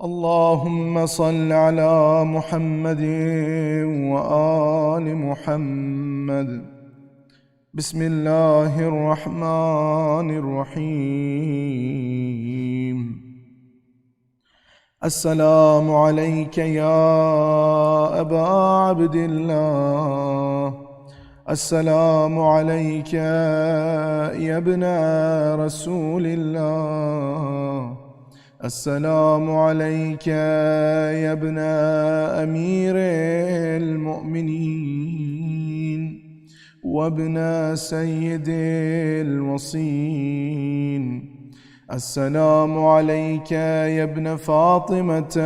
اللهم صل على محمد وآل محمد. بسم الله الرحمن الرحيم. السلام عليك يا أبا عبد الله، السلام عليك يا ابن رسول الله، السلام عليك يا ابن أمير المؤمنين وابن سيد الوصين، السلام عليك يا ابن فاطمة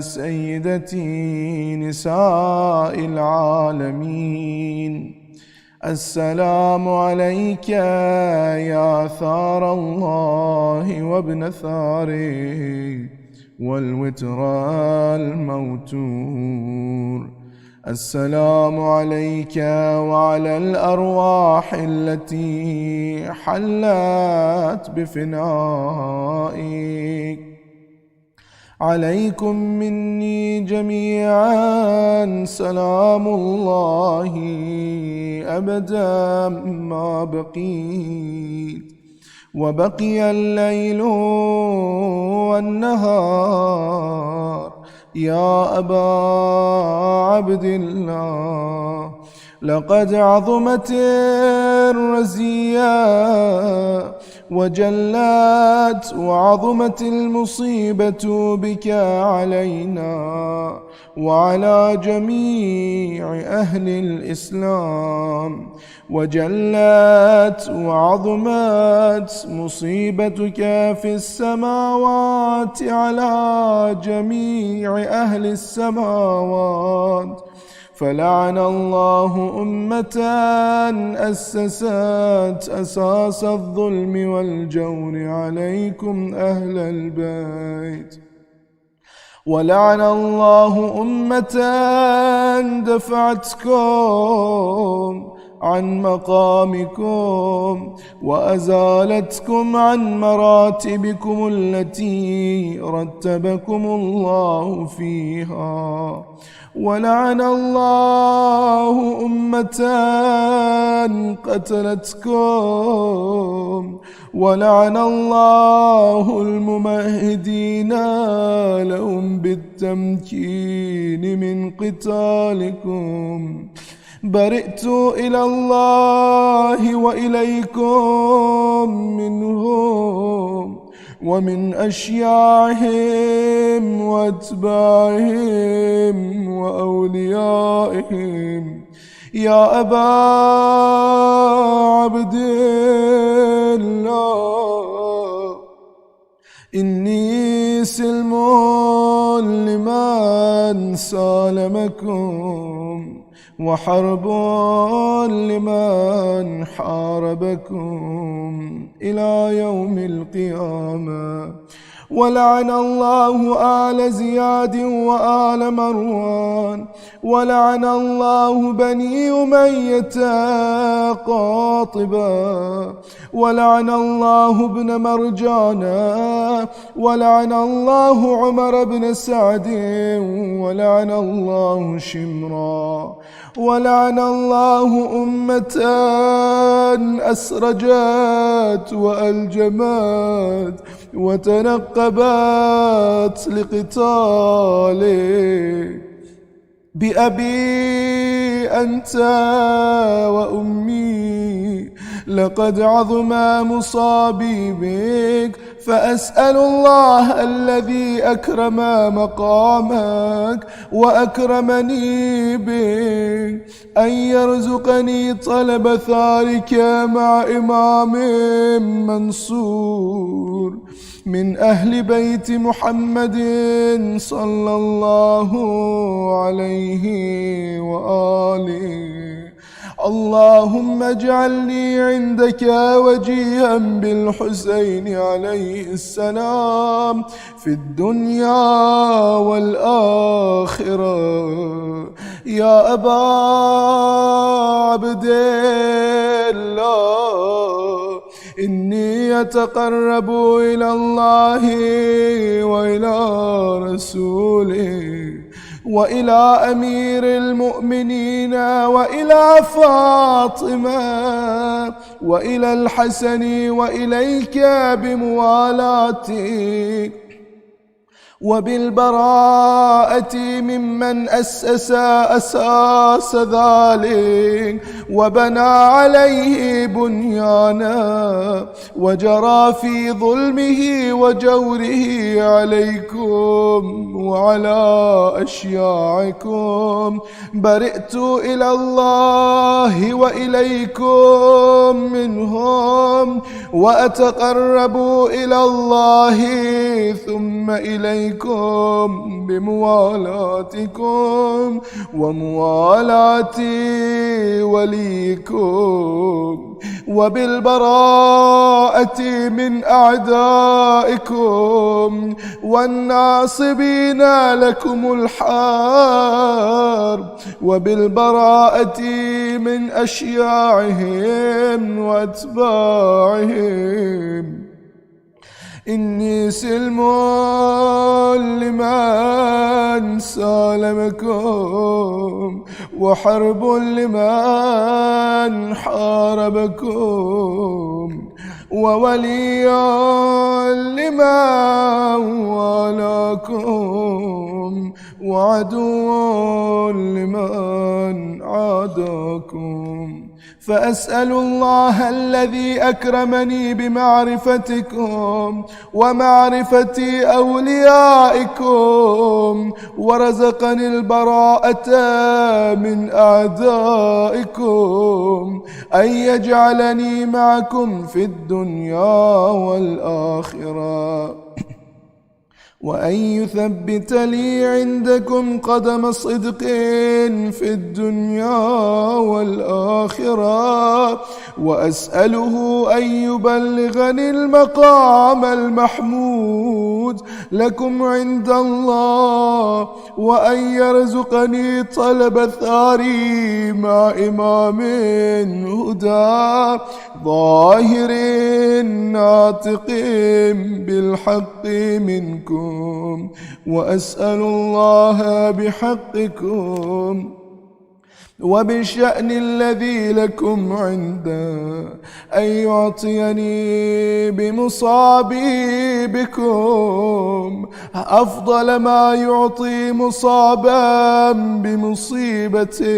سيدتي نساء العالمين، السلام عليك يا ثار الله وابن ثاره والوتر الموتور، السلام عليك وعلى الأرواح التي حلت بفنائك، عليكم مني جميعا سلام الله أبدا ما بقيت وبقي الليل والنهار. يا أبا عبد الله، لقد عظمت الرزية وجلت وعظمت المصيبة بك علينا وعلى جميع أهل الإسلام، وجلت وعظمت مصيبتك في السماوات على جميع أهل السماوات، فلعن الله أمة أسست أساس الظلم والجور عليكم أهل البيت، ولعن الله أمة دفعتكم عن مقامكم وأزالتكم عن مراتبكم التي رتبكم الله فيها، ولعن الله أمة قتلتكم، ولعن الله الممهدين لهم بالتمكين من قتالكم. برئت إلى الله وإليكم منهم ومن أشياعهم وأتباعهم وأوليائهم. يا أبا عبد الله، إني سلم لمن سالمكم وحرب لمن حاربكم إلى يوم القيامة. ولعن الله آل زياد وآل مروان، ولعن الله بني أمية قاطبا، ولعن الله ابن مرجانا، ولعن الله عمر بن سعد، ولعن الله شمرا، ولعن الله أمة أسرجت وألجمت وتنقبت لقتالك. بأبي أنت وأمي، لقد عظم مصابي بك، فأسأل الله الذي أكرم مقامك وأكرمني بك أن يرزقني طلب ثارك مع إمام منصور من أهل بيت محمد صلى الله عليه وآله. اللهم اجعلني عندك وجيها بالحسين عليه السلام في الدنيا والآخرة. يا أبا عبد الله، إني أتقرب إلى الله وإلى رسوله وإلى أمير المؤمنين وإلى فاطمة وإلى الحسن وإليك بموالاتي وبالبراءة ممن أسس أساس ذلك وبنى عليه بنيانا وجرى في ظلمه وجوره عليكم وعلى أشياعكم. برئت إلى الله وإليكم منهم وأتقرب إلى الله ثم إليكم بموالاتكم وموالاة وليكم وبالبراءة من أعدائكم والناصبين لكم الحرب وبالبراءة من أشياعهم وأتباعهم. إني سلم لمن سالمكم وحرب لمن حاربكم وولي لمن والاكم وعدو لمن عاداكم. فأسأل الله الذي أكرمني بمعرفتكم ومعرفة أوليائكم ورزقني البراءة من أعدائكم أن يجعلني معكم في الدنيا والآخرة وأن يثبت لي عندكم قدم صدق في الدنيا والآخرة وأسأله أن يبلغني المقام المحمود لكم عند الله وأن يرزقني طلب ثاري مع إمام هدى ظاهر ناطق بالحق منكم. وأسأل الله بحقكم وبالشأن الذي لكم عنده أن يعطيني بمصابي بكم أفضل ما يعطي مصابا بمصيبته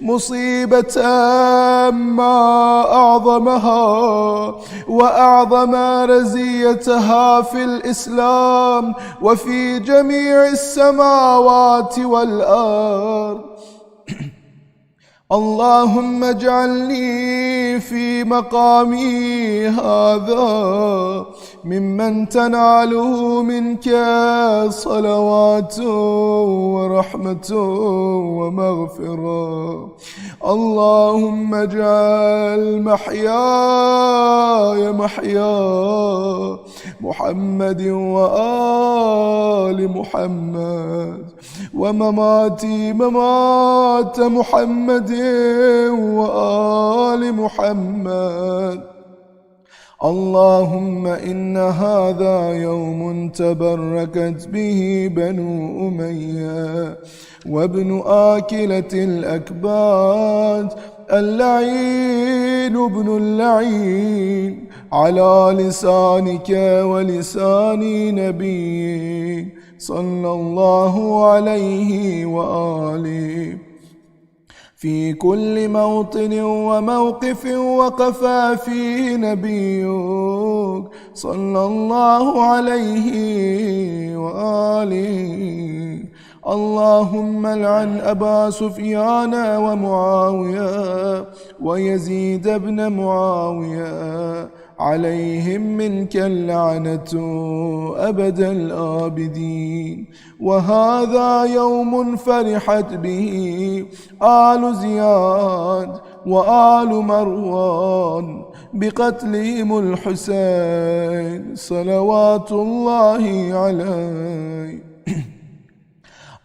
مصيبة ما أعظمها وأعظم رزيتها في الإسلام وفي جميع السماوات والأرض. اللهم اجعلني في مقامي هذا ممن تناله منك صلوات ورحمة ومغفرة. اللهم اجعل محياي محيا محمد وآل محمد ومماتي ممات محمد وآل محمد. اللهم إن هذا يوم تبركت به بنو أمية وابن آكلة الأكباد اللعين ابن اللعين على لسانك ولسان نبيك صلى الله عليه وآله في كل موطن وموقف وقف فيه نبيك صلى الله عليه وآله. اللهم لعن أبا سفيان ومعاوية ويزيد بن معاوية عليهم منك اللعنة أبد الآبدين. وهذا يوم فرحت به آل زياد وآل مروان بقتلهم الحسين صلوات الله عليه.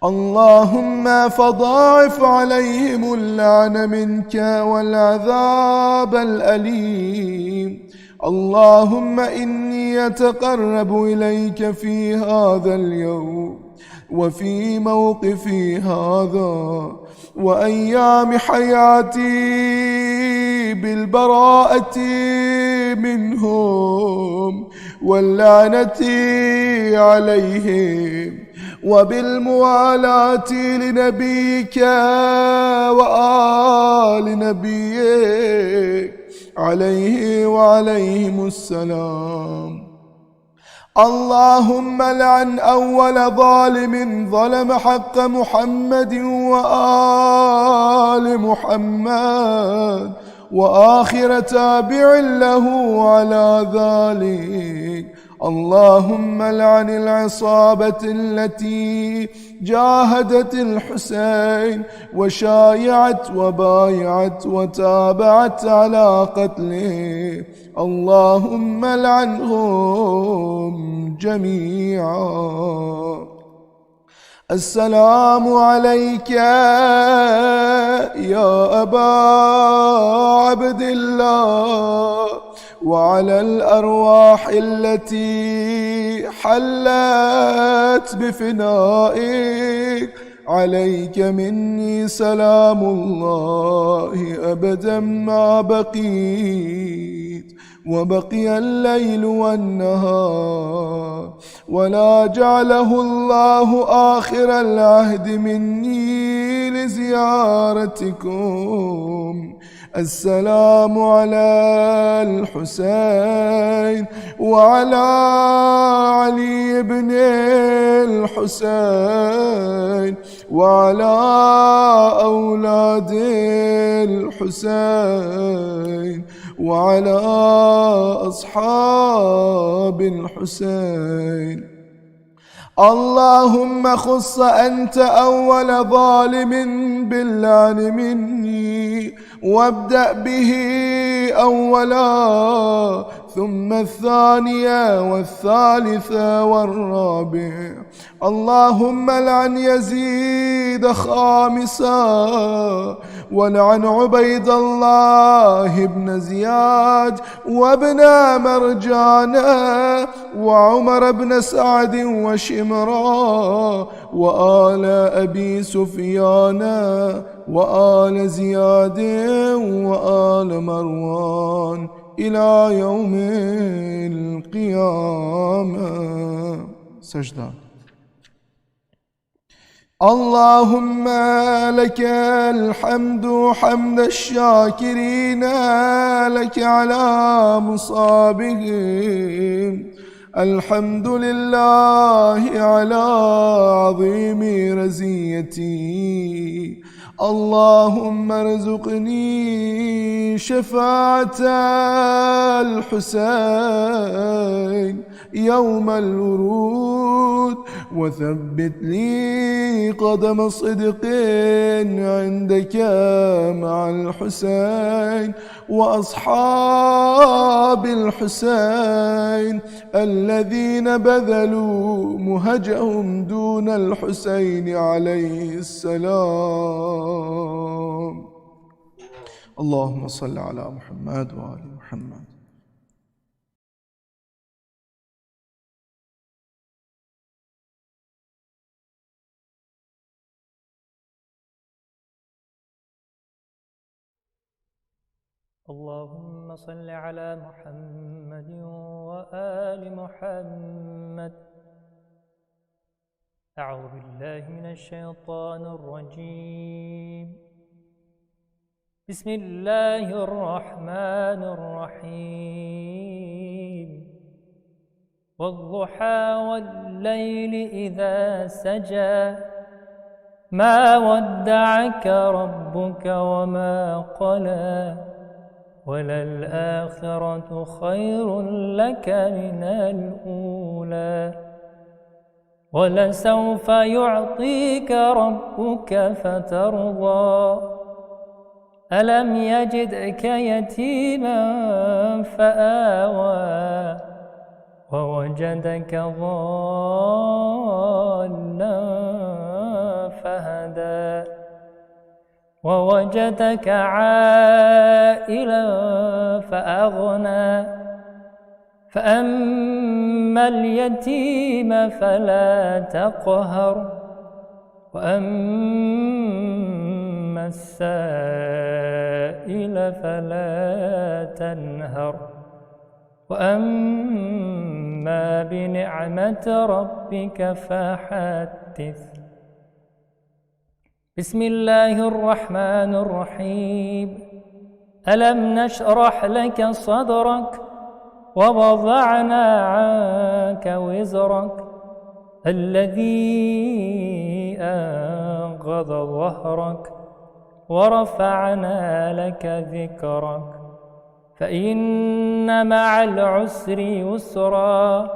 اللهم فضاعف عليهم اللعن منك والعذاب الأليم اللهم إني أتقرب إليك في هذا اليوم وفي موقفي هذا وأيام حياتي بالبراءة منهم واللعنة عليهم وبالموالاة لنبيك وآل نبيك عليه وعليهم السلام. اللهم لعن أول ظالم ظلم حق محمد وآل محمد وآخر تابع له على ذلك. اللهم لعن العصابة التي جاهدت الحسين وشايعت وبايعت وتابعت على قتله. اللهم لعنهم جميعا. السلام عليك يا أبا عبد الله وعلى الأرواح التي حلت بفنائك. عليك مني سلام الله أبدا ما بقيت وبقي الليل والنهار، ولا جعله الله آخر العهد مني لزيارتكم. السلام على الحسين وعلى علي بن الحسين وعلى أولاد الحسين وعلى أصحاب الحسين. اللهم خص أنت أول ظالم باللعن مني وابدأ به أولا ثم الثانية والثالثة والرابع. اللهم لعن يزيد خامسا ولعن عبيد الله بن زياد وابن مرجانة وعمر بن سعد وشمرا وآل أبي سفيان وآل زياد وآل مروان إلى يوم القيامة. سجدة. اللهم لك الحمد حمد الشاكرين لك على مصابهم. الحمد لله على عظيم رزيتي. اللهم ارزقني شفاعة الحسين يوم الورود وثبت لي قدم صدق عندك مع الحسين وأصحاب الحسين الذين بذلوا مهجهم دون الحسين عليه السلام. اللهم صل على محمد وآل محمد. اللهم صل على محمد وآل محمد. أعوذ بالله من الشيطان الرجيم. بسم الله الرحمن الرحيم. والضحى والليل إذا سجى ما ودعك ربك وما قلى وللآخرة خير لك من الأولى ولسوف يعطيك ربك فترضى ألم يجدك يتيما فآوى ووجدك ضالا فهدى ووجدك عائلا فأغنى فأما اليتيم فلا تقهر وأما السائل فلا تنهر وأما بنعمة ربك فحدث. بسم الله الرحمن الرحيم. ألم نشرح لك صدرك ووضعنا عنك وزرك الذي أنقض ظهرك ورفعنا لك ذكرك فإن مع العسر يسرا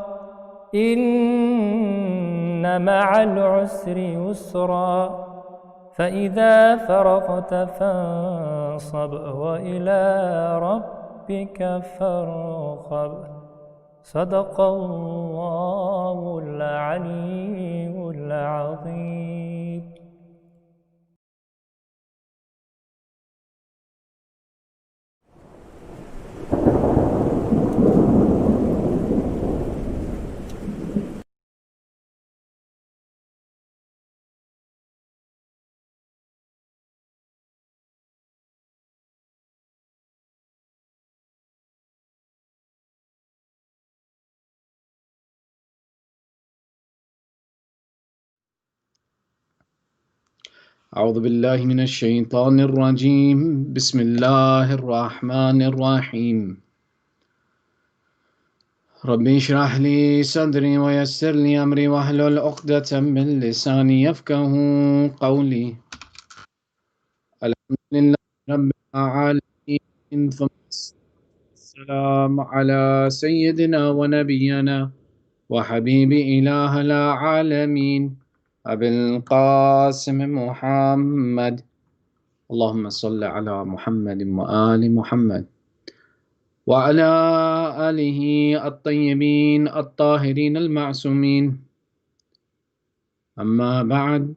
إن مع العسر يسرا فإذا فرغت فانصب وإلى ربك فارغب. صدق الله العلي العظيم. أعوذ بالله من الشيطان الرجيم. بسم الله الرحمن الرحيم. ربي اشرح لي صدري ويسر لي أمري واحلل عقدة من لساني يفقه قولي. الحمد لله رب العالمين، ثم السلام على سيدنا ونبينا وحبيب إله العالمين أبي القاسم محمد. اللهم صل على محمد وآل محمد وعلى آله الطيبين الطاهرين المعصومين. أما بعد،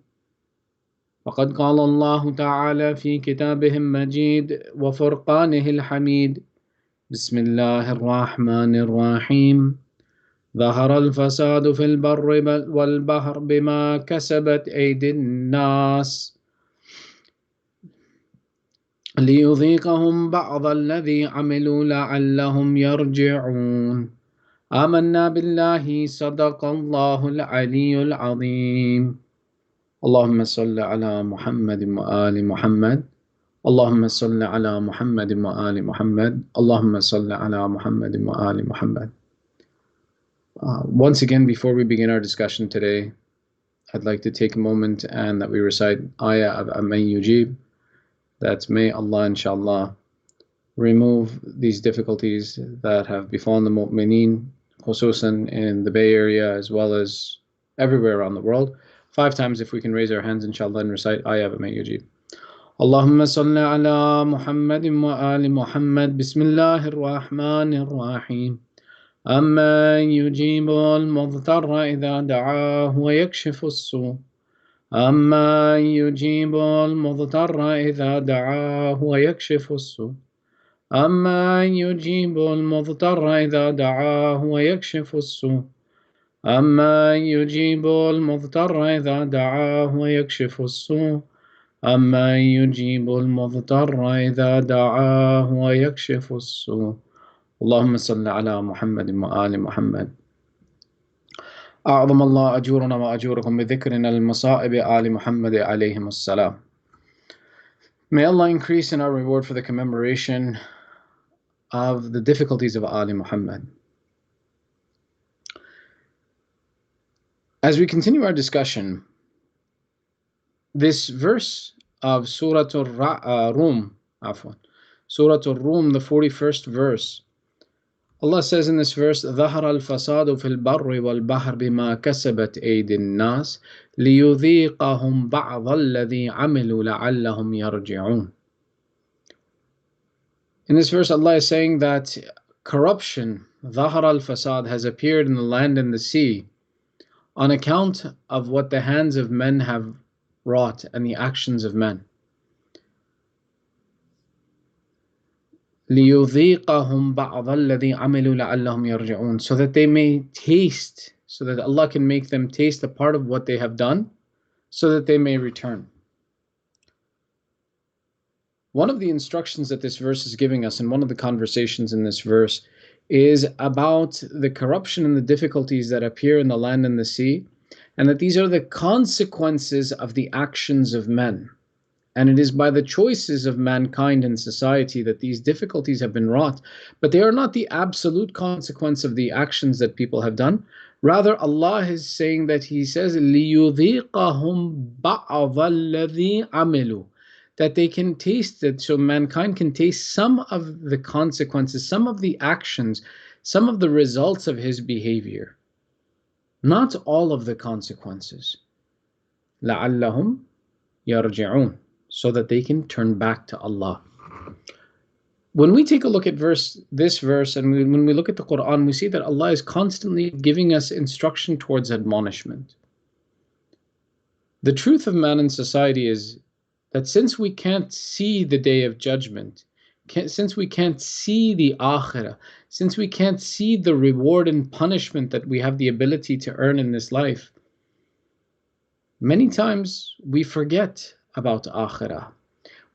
فقد قال الله تعالى في كتابه المجيد وفرقانه الحميد: بسم الله الرحمن الرحيم. ظهر الفساد في البر والبحر بما كسبت أيدي الناس ليذيقهم بعض الذي عملوا لعلهم يرجعون. آمنا بالله. صدق الله العلي العظيم. اللهم صل على محمد وآل محمد. اللهم صل على محمد وآل محمد. اللهم صل على محمد وآل محمد. Once again, before we begin our discussion today, I'd like to take a moment and that we recite Ayah of Amay Yujib. That's may Allah inshallah remove these difficulties that have befallen the mu'mineen, khususan in the Bay Area as well as everywhere around the world. 5 times if we can raise our hands inshallah and recite Ayah of Amay Yujib. Allahumma salli ala Muhammadin wa ali Muhammad. Bismillahir Rahmanir Rahim. أَمَّن يُجِيبُ الْمُضْطَرَّ إِذَا دَعَاهُ وَيَكْشِفُ السُّوءَ أَمَّن يُجِيبُ الْمُضْطَرَّ إِذَا دَعَاهُ وَيَكْشِفُ السُّوءَ أَمَّن يُجِيبُ الْمُضْطَرَّ إِذَا دَعَاهُ وَيَكْشِفُ السُّوءَ أَمَّن يُجِيبُ الْمُضْطَرَّ إِذَا دَعَاهُ وَيَكْشِفُ السُّوءَ أَمَّن يُجِيبُ الْمُضْطَرَّ إِذَا دَعَاهُ وَيَكْشِفُ السُّوءَ. اللهم صل على محمد وآل محمد. أعظم الله أجورنا وأجوركم بذكرنا المصائب آل محمد عليهم السلام. May Allah increase in our reward for the commemoration of the difficulties of Ali Muhammad. As we continue our discussion, this verse of Surah Al-Rum, Surah Al-Rum, the 41st verse, Allah says in this verse, ظهر الفساد في البر والبحر بما كسبت أيدي الناس ليذيقهم بعض الذي عملوا لعلهم يرجعون. In this verse, Allah is saying that corruption, ظهر الفساد, has appeared in the land and the sea on account of what the hands of men have wrought and the actions of men. لِيُذِيقَهُمْ بَعْضَ الَّذِي عَمِلُوا لَعَلَّهُمْ يَرْجِعُونَ, so that they may taste, so that Allah can make them taste a part of what they have done, so that they may return. One of the instructions that this verse is giving us, and one of the conversations in this verse, is about the corruption and the difficulties that appear in the land and the sea, and that these are the consequences of the actions of men. And it is by the choices of mankind and society that these difficulties have been wrought. But they are not the absolute consequence of the actions that people have done. Rather, Allah is saying that He says, لِيُذِيقَهُمْ بَعْضَ الَّذِي عَمِلُوا, that they can taste it, so mankind can taste some of the consequences, some of the actions, some of the results of his behavior. Not all of the consequences. لَعَلَّهُمْ يَرْجِعُونَ, so that they can turn back to Allah. When we take a look at this verse, and when we look at the Quran, we see that Allah is constantly giving us instruction towards admonishment. The truth of man in society is that since we can't see the Day of Judgment, since we can't see the Akhirah, since we can't see the reward and punishment that we have the ability to earn in this life, many times we forget about Akhirah.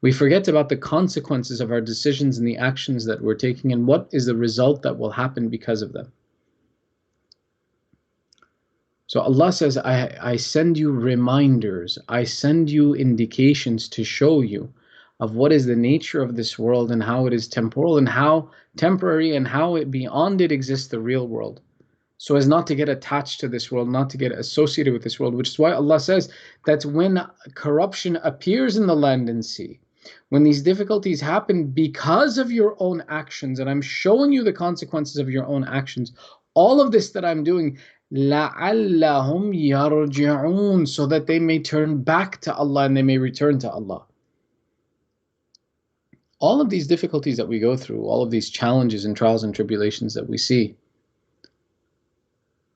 We forget about the consequences of our decisions and the actions that we're taking, and what is the result that will happen because of them. So Allah says, I send you reminders, I send you indications to show you of what is the nature of this world and how it is temporal and how temporary and how beyond it exists the real world. So as not to get attached to this world, not to get associated with this world, which is why Allah says that when corruption appears in the land and sea, when these difficulties happen because of your own actions, and I'm showing you the consequences of your own actions, all of this that I'm doing, لَعَلَّهُمْ يَرْجِعُونَ, so that they may turn back to Allah and they may return to Allah. All of these difficulties that we go through, all of these challenges and trials and tribulations that we see,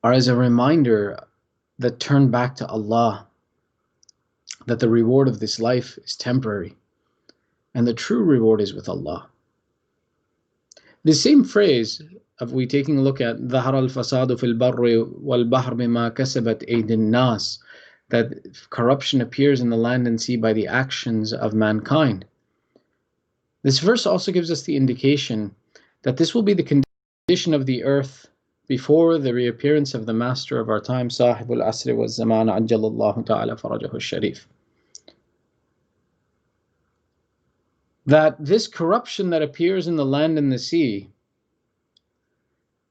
are as a reminder that turn back to Allah, that the reward of this life is temporary, and the true reward is with Allah. The same phrase of we taking a look at ظهر الفساد في البر والبحر بما كسبت أيدي الناس, that corruption appears in the land and sea by the actions of mankind. This verse also gives us the indication that this will be the condition of the earth before the reappearance of the master of our time, صاحب العصر والزمان عجل الله تعالى فرجه الشريف. That this corruption that appears in the land and the sea,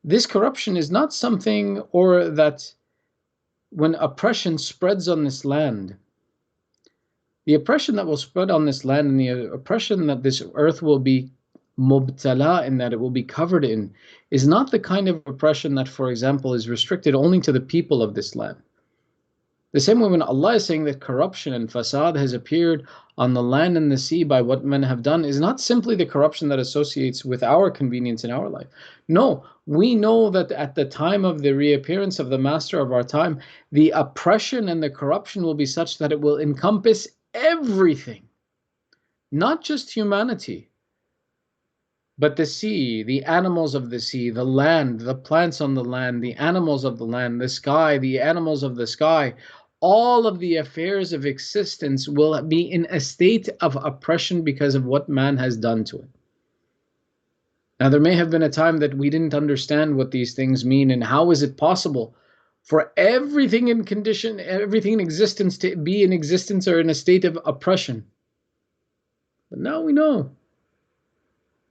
this corruption is not something, or that when oppression spreads on this land, the oppression that will spread on this land and the oppression that this earth will be mubtala in, that it will be covered in, is not the kind of oppression that, for example, is restricted only to the people of this land. The same way when Allah is saying that corruption and fasad has appeared on the land and the sea by what men have done, is not simply the corruption that associates with our convenience in our life. No, we know that at the time of the reappearance of the master of our time, the oppression and the corruption will be such that it will encompass everything, not just humanity, but the sea, the animals of the sea, the land, the plants on the land, the animals of the land, the sky, the animals of the sky. All of the affairs of existence will be in a state of oppression because of what man has done to it. Now, there may have been a time that we didn't understand what these things mean, and how is it possible for everything in condition, everything in existence to be in existence or in a state of oppression. But now we know.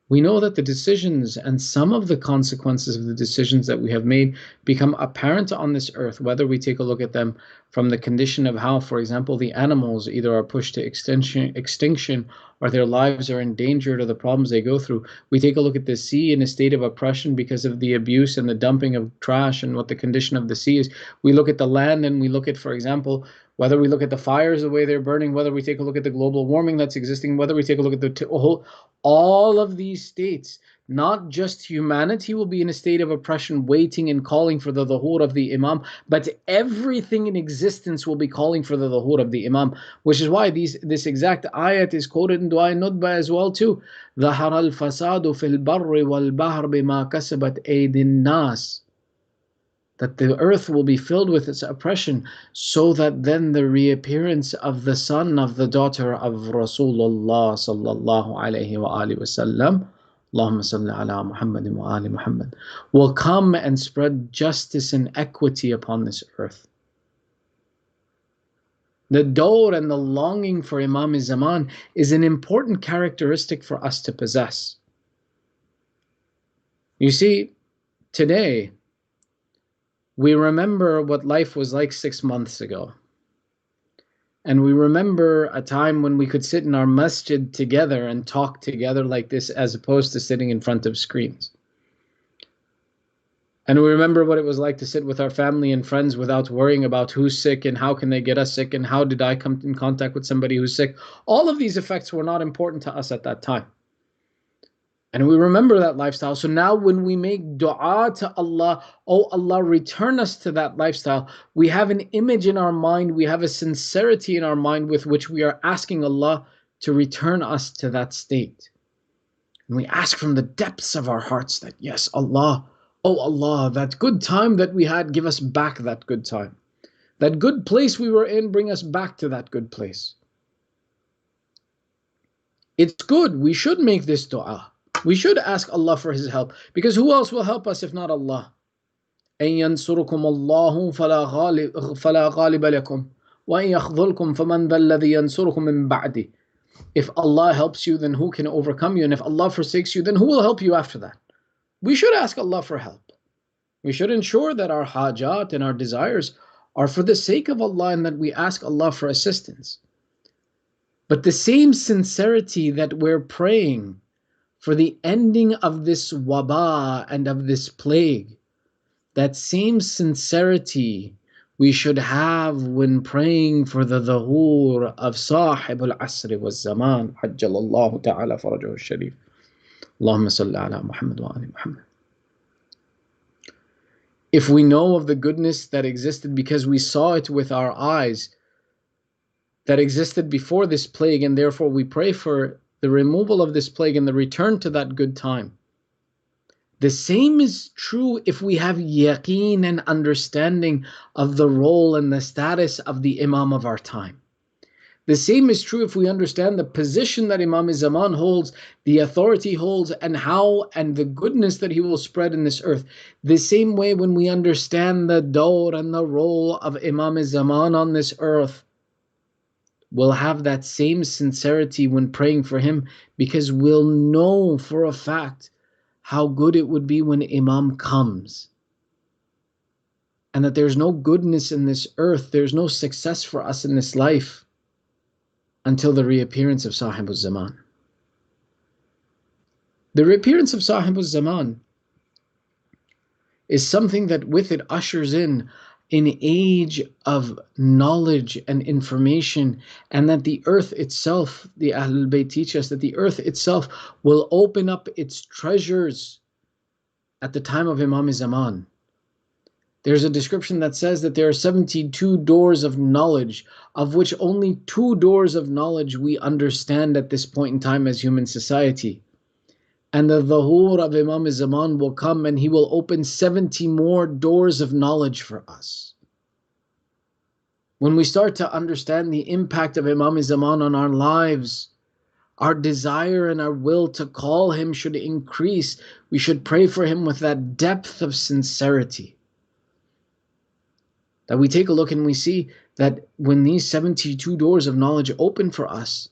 We know that the decisions and some of the consequences of the decisions that we have made become apparent on this earth, whether we take a look at them from the condition of how, for example, the animals either are pushed to extinction or their lives are endangered, or the problems they go through. We take a look at the sea in a state of oppression because of the abuse and the dumping of trash and what the condition of the sea is. We look at the land and we look at, for example, whether we look at the fires, the way they're burning, whether we take a look at the global warming that's existing, whether we take a look at the all of these states, Not just humanity will be in a state of oppression, waiting and calling for the dhuhr of the Imam, but everything in existence will be calling for the dhuhr of the Imam. Which is why this exact ayat is quoted in Dua Nudba as well too. ظَهَرَ الْفَسَادُ فِي الْبَرِّ وَالْبَحْرِ بِمَا كَسَبَتْ أَيْدِي النَّاسِ, that the earth will be filled with its oppression, so that then the reappearance of the son of the daughter of Rasulullah sallallahu alayhi wa alihi wasallam, Allahumma salli ala Muhammadin wa ali Muhammad, will come and spread justice and equity upon this earth. The dawr and the longing for Imam Zaman is an important characteristic for us to possess. You see, today, we remember what life was like 6 months ago. And we remember a time when we could sit in our masjid together and talk together like this, as opposed to sitting in front of screens. And we remember what it was like to sit with our family and friends without worrying about who's sick and how can they get us sick and how did I come in contact with somebody who's sick. All of these effects were not important to us at that time. And we remember that lifestyle. So now when we make dua to Allah, oh Allah, return us to that lifestyle, we have an image in our mind, we have a sincerity in our mind with which we are asking Allah to return us to that state. And we ask from the depths of our hearts that, yes, Allah, oh Allah, that good time that we had, give us back that good time. That good place we were in, bring us back to that good place. It's good. We should make this dua. We should ask Allah for His help, because who else will help us if not Allah? أَن يَنْصُرُكُمُ اللَّهُ فَلَا غَالِبَ لَكُمْ وَأَن يَخْذُلْكُمْ فَمَنْ ذَا الَّذِي يَنْصُرُكُمْ مِنْ بَعْدِهِ. If Allah helps you, then who can overcome you? And if Allah forsakes you, then who will help you after that? We should ask Allah for help. We should ensure that our hajat and our desires are for the sake of Allah, and that we ask Allah for assistance. But the same sincerity that we're praying for the ending of this waba and of this plague, that same sincerity we should have when praying for the dhuhr of Sahib al-Asr wa Zaman, Ajjalallahu ta'ala farajahu al-Sharif. Allahumma salli ala Muhammad wa ali Muhammad. If we know of the goodness that existed because we saw it with our eyes, that existed before this plague, and therefore we pray for the removal of this plague and the return to that good time. The same is true if we have yaqeen and understanding of the role and the status of the Imam of our time. The same is true if we understand the position that Imam Zaman holds, the authority holds, and how and the goodness that he will spread in this earth. The same way when we understand the dawr and the role of Imam Zaman on this earth, we'll have that same sincerity when praying for him, because we'll know for a fact how good it would be when Imam comes. And that there's no goodness in this earth, there's no success for us in this life until the reappearance of Sahib al-Zaman. The reappearance of Sahib al-Zaman is something that with it ushers in an age of knowledge and information, and that the earth itself, the Ahlul Bayt teach us that the earth itself will open up its treasures at the time of Imam Zaman. There's a description that says that there are 72 doors of knowledge, of which only 2 doors of knowledge we understand at this point in time as human society. And the dhuhr of Imam Zaman will come, and he will open 70 more doors of knowledge for us. When we start to understand the impact of Imam Zaman on our lives, our desire and our will to call him should increase. We should pray for him with that depth of sincerity. That we take a look and we see that when these 72 doors of knowledge open for us,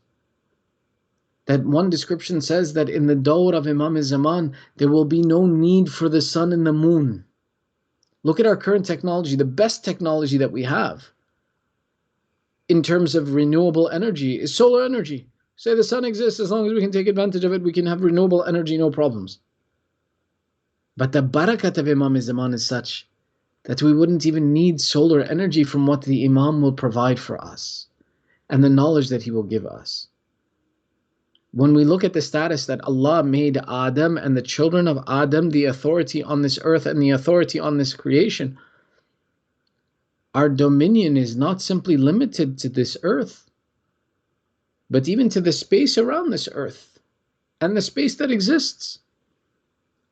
that one description says that in the dawr of Imam Zaman, there will be no need for the sun and the moon. Look at our current technology, the best technology that we have in terms of renewable energy is solar energy. Say the sun exists, as long as we can take advantage of it, we can have renewable energy, no problems. But the barakat of Imam Zaman is such that we wouldn't even need solar energy from what the Imam will provide for us and the knowledge that he will give us. when we look at the status that Allah made Adam and the children of Adam the authority on this earth and the authority on this creation, our dominion is not simply limited to this earth, but even to the space around this earth and the space that exists.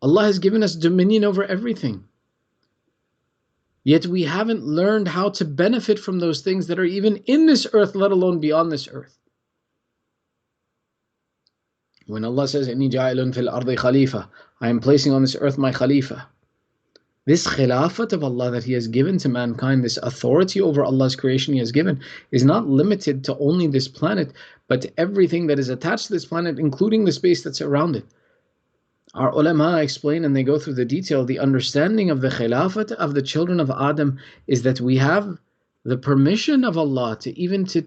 Allah has given us dominion over everything. Yet we haven't learned how to benefit from those things that are even in this earth, let alone beyond this earth. When Allah says, "Inni ja'ilun fil ardi khalifa," I am placing on this earth my khalifa. This khilafat of Allah that He has given to mankind, this authority over Allah's creation He has given, is not limited to only this planet, but to everything that is attached to this planet, including the space that's around it. Our ulama explain, and they go through the detail, the understanding of the khilafat of the children of Adam is that we have the permission of Allah to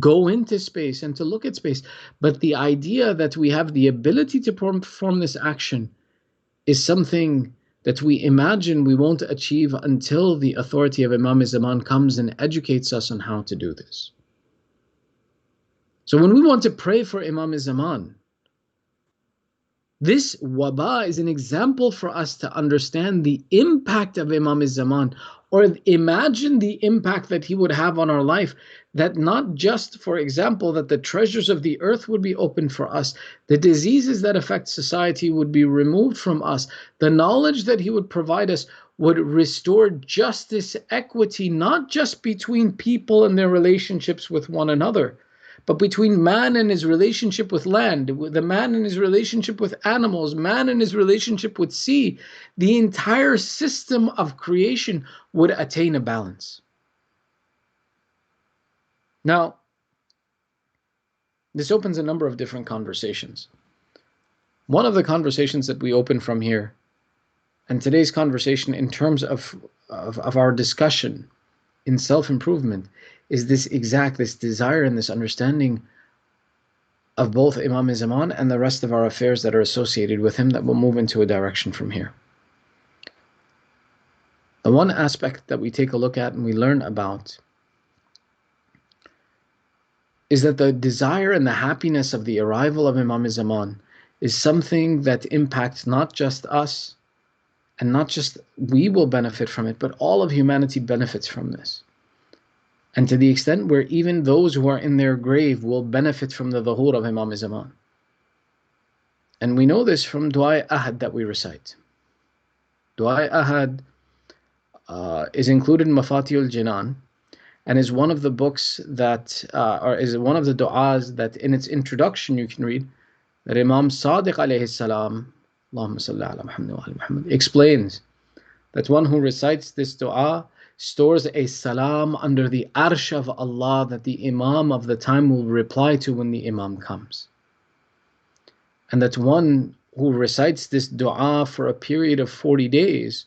go into space and to look at space. But the idea that we have the ability to perform this action is something that we imagine we won't achieve until the authority of Imam Zaman comes and educates us on how to do this. So when we want to pray for Imam Zaman, this waba is an example for us to understand the impact of Imam Zaman, or imagine the impact that he would have on our life, that not just, for example, that the treasures of the earth would be opened for us, the diseases that affect society would be removed from us, the knowledge that he would provide us would restore justice, equity, not just between people and their relationships with one another, but between man and his relationship with land, the man and his relationship with animals, man and his relationship with sea. The entire system of creation would attain a balance. Now, this opens a number of different conversations. One of the conversations that we open from here, and today's conversation in terms of our discussion in self-improvement, is this desire and this understanding of both Imam Zaman and the rest of our affairs that are associated with him, that will move into a direction from here. The one aspect that we take a look at and we learn about is that the desire and the happiness of the arrival of Imam Zaman is something that impacts not just us, and not just we will benefit from it, but all of humanity benefits from this. And to the extent where even those who are in their grave will benefit from the dhuhur of Imam Zaman. And we know this from Dua Ahad that we recite. Dua Ahad is included in Mafatihul Jinan, and is one of the books that, or is one of the du'as that in its introduction you can read, that Imam Sadiq alayhi salam, Allahumma salli ala Muhammad wa ala Muhammad, explains that one who recites this dua stores a salam under the arsh of Allah that the Imam of the time will reply to when the Imam comes. And that one who recites this dua for a period of 40 days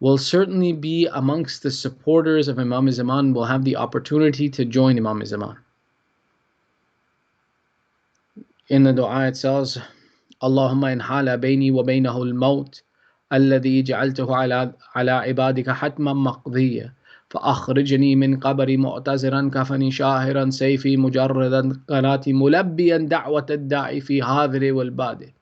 will certainly be amongst the supporters of Imam Zaman, will have the opportunity to join Imam Zaman. In the dua it says, Allahumma in hala bayni wa baynahu al-maut الذي جعلته على عبادك حتما مقضيا فأخرجني من قبري معتذرا كفني شاهرا سيفي مجردا قناتي ملبيا دعوة الداعي في هذر والبادي.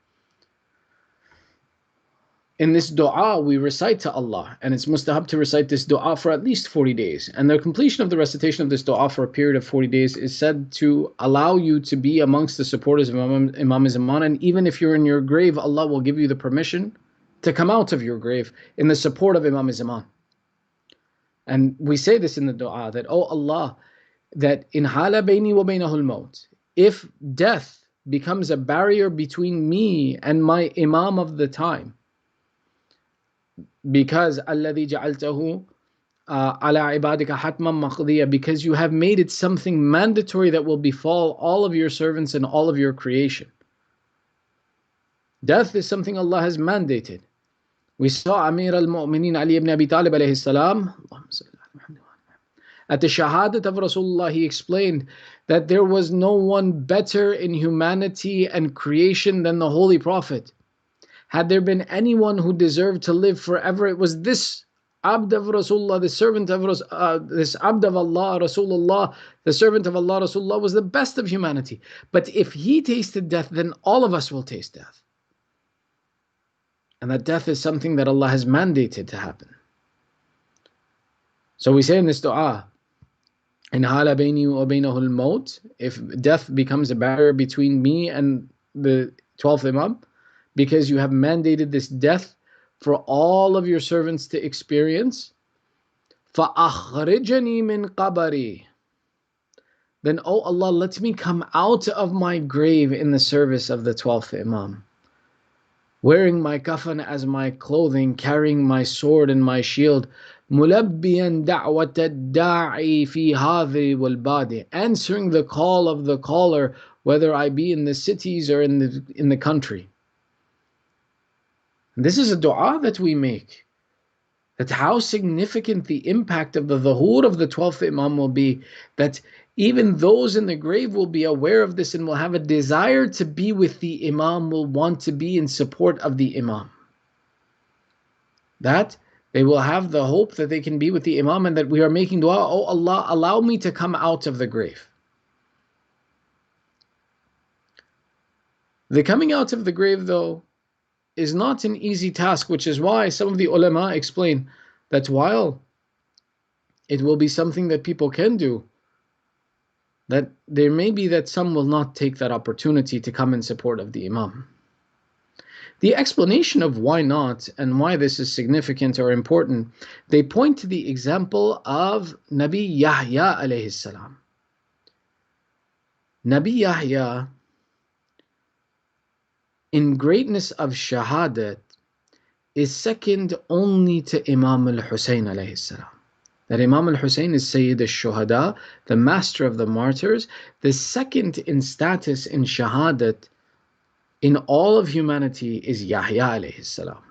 In this dua we recite to Allah, and it's mustahab to recite this dua for at least 40 days. And the completion of the recitation of this dua for a period of 40 days is said to allow you to be amongst the supporters of Imam Zaman. And even if you're in your grave, Allah will give you the permission to come out of your grave in the support of Imam Zaman. And we say this in the dua, that, oh Allah, that in hala bayni wa baynahul maut, if death becomes a barrier between me and my Imam of the time, because alladhi ja'altahu ala ibadika hatman maqdiya, because you have made it something mandatory that will befall all of your servants and all of your creation. Death is something Allah has mandated. We saw Amir al-Mu'mineen Ali ibn Abi Talib alayhi salam, at the shahadat of Rasulullah, he explained that there was no one better in humanity and creation than the Holy Prophet. Had there been anyone who deserved to live forever, it was this Abd of Rasulullah, the servant of this Abd of Allah, Rasulullah, the servant of Allah, Rasulullah was the best of humanity. But if he tasted death, then all of us will taste death. And that death is something that Allah has mandated to happen. So we say in this dua, in hala bayni wa baynahu al-maut, if death becomes a barrier between me and the 12th Imam, because you have mandated this death for all of your servants to experience, فَأَخْرِجَنِي مِنْ قَبَرِي, then, oh Allah, let me come out of my grave in the service of the 12th Imam, wearing my kafan as my clothing, carrying my sword and my shield, مُلَبِّيًا دَعْوَةَ الدَّاعِي فِي هَذِي وَالْبَادِ, answering the call of the caller, whether I be in the cities or in the country. And this is a dua that we make, that how significant the impact of the dhuhur of the 12th Imam will be, that even those in the grave will be aware of this and will have a desire to be with the Imam, will want to be in support of the Imam. That they will have the hope that they can be with the Imam, and that we are making dua, oh Allah, allow me to come out of the grave. The coming out of the grave, though, is not an easy task, which is why some of the ulama explain that while it will be something that people can do, that there may be that some will not take that opportunity to come in support of the Imam. The explanation of why not and why this is significant or important, they point to the example of Nabi Yahya alayhi salam. Nabi Yahya, in greatness of shahadat, is second only to Imam al-Hussain alayhi salam. That Imam al-Hussain is Sayyid al-Shuhada, the master of the martyrs, the second in status in shahadat in all of humanity is Yahya alayhi salam.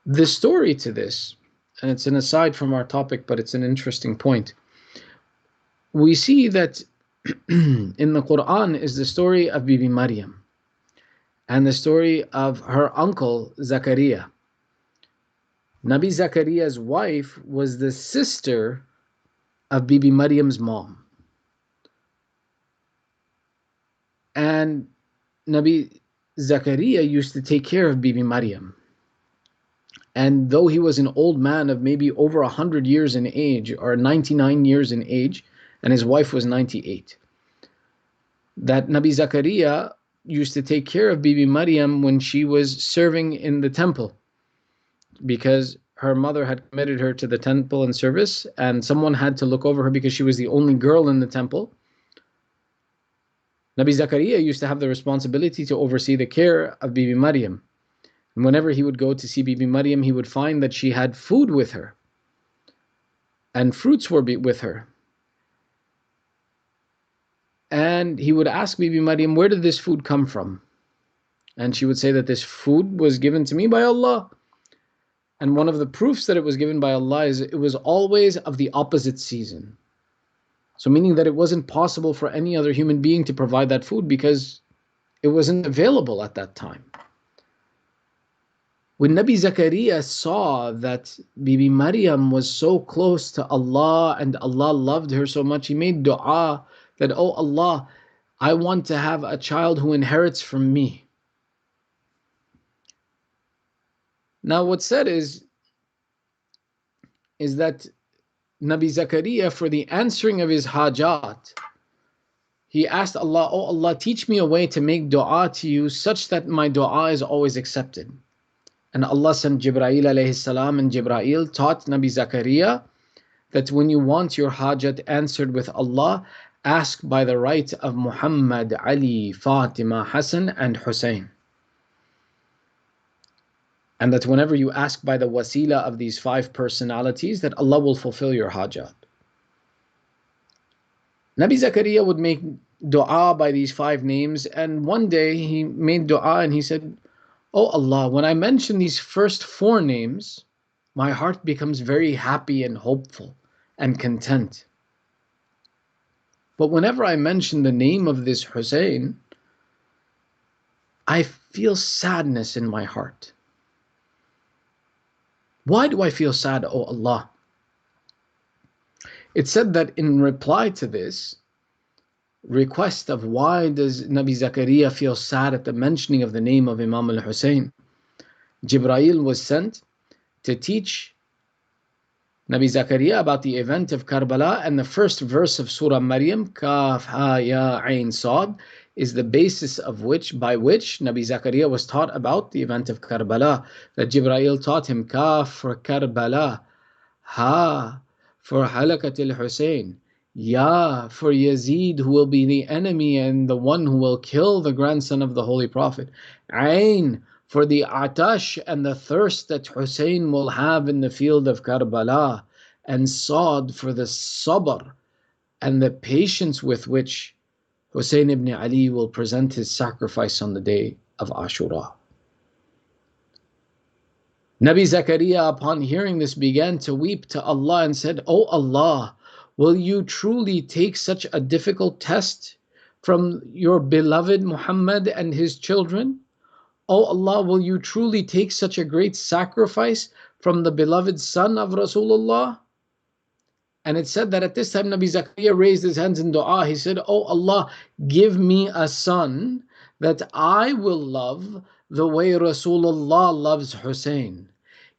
The story to this, and it's an aside from our topic, but it's an interesting point. We see that in the Quran is the story of Bibi Maryam and the story of her uncle Zakaria. Nabi Zakaria's wife was the sister of Bibi Maryam's mom. And Nabi Zakaria used to take care of Bibi Maryam. And though he was an old man of maybe over 100 years in age, or 99 years in age, and his wife was 98, that Nabi Zakaria used to take care of Bibi Maryam when she was serving in the temple, because her mother had committed her to the temple and service, and someone had to look over her because she was the only girl in the temple. Nabi Zakaria used to have the responsibility to oversee the care of Bibi Maryam. And whenever he would go to see Bibi Maryam, he would find that she had food with her, and fruits were with her. And he would ask Bibi Maryam, where did this food come from? And she would say that this food was given to me by Allah. And one of the proofs that it was given by Allah is it was always of the opposite season. So meaning that it wasn't possible for any other human being to provide that food because it wasn't available at that time. When Nabi Zakaria saw that Bibi Maryam was so close to Allah and Allah loved her so much, he made dua that, oh Allah, I want to have a child who inherits from me. Now what's said is that Nabi Zakaria, for the answering of his hajat, he asked Allah, oh Allah, teach me a way to make dua to you such that my dua is always accepted. And Allah sent Jibreel alayhi salam, and Jibreel taught Nabi Zakaria that when you want your hajat answered with Allah, ask by the right of Muhammad, Ali, Fatima, Hassan and Hussain. And that whenever you ask by the wasila of these 5 personalities, that Allah will fulfill your hajat. Nabi Zakaria would make dua by these 5 names, and one day he made dua and he said, oh Allah, when I mention these first 4 names, my heart becomes very happy and hopeful and content. But whenever I mention the name of this Hussain, I feel sadness in my heart. Why do I feel sad, O Allah? It said that in reply to this request of why does Nabi Zakaria feel sad at the mentioning of the name of Imam al-Hussein, Jibreel was sent to teach Nabi Zakaria about the event of Karbala, and the first verse of Surah Maryam, Kaf Ha Ya Ain Sad, is the basis by which Nabi Zakaria was taught about the event of Karbala, that Jibreel taught him Kaf for Karbala, Ha for Halakat al-Hussein, Ya for Yazid, who will be the enemy and the one who will kill the grandson of the Holy Prophet, Ain for the atash and the thirst that Hussein will have in the field of Karbala, and Sad for the sabr and the patience with which Hussein ibn Ali will present his sacrifice on the day of Ashura. Nabi Zakaria, upon hearing this, began to weep to Allah and said, "O Allah, will you truly take such a difficult test from your beloved Muhammad and his children? O Allah, will you truly take such a great sacrifice from the beloved son of Rasulullah?" And it said that at this time Nabi Zakaria raised his hands in dua. He said, "O Allah, give me a son that I will love the way Rasulullah loves Hussein.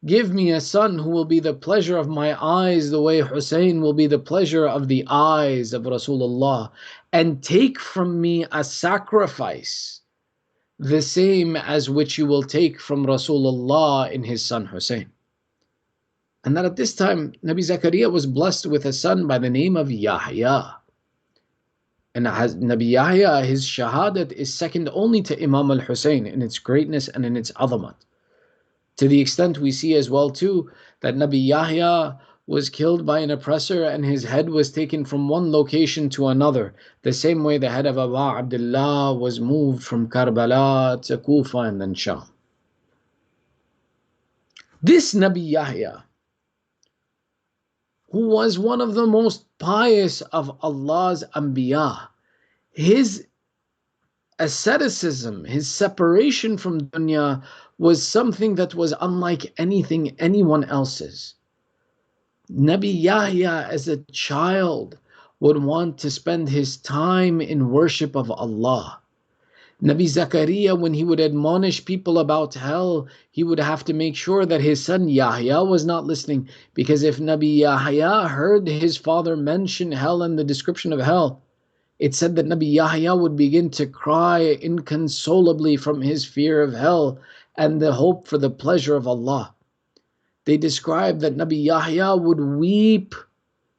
Give me a son who will be the pleasure of my eyes the way Hussein will be the pleasure of the eyes of Rasulullah. And take from me a sacrifice the same as which you will take from Rasulullah in his son Hussein." And that at this time, Nabi Zakaria was blessed with a son by the name of Yahya. And Nabi Yahya, his shahadat is second only to Imam al-Hussein in its greatness and in its azamat. To the extent we see as well too, that Nabi Yahya was killed by an oppressor and his head was taken from one location to another. The same way the head of Abu Abdullah was moved from Karbala to Kufa and then Sham. This Nabi Yahya, who was one of the most pious of Allah's Anbiya, his asceticism, his separation from dunya was something that was unlike anything anyone else's. Nabi Yahya as a child would want to spend his time in worship of Allah. Nabi Zakaria, when he would admonish people about hell, he would have to make sure that his son Yahya was not listening, because if Nabi Yahya heard his father mention hell and the description of hell, it said that Nabi Yahya would begin to cry inconsolably from his fear of hell and the hope for the pleasure of Allah. They describe that Nabi Yahya would weep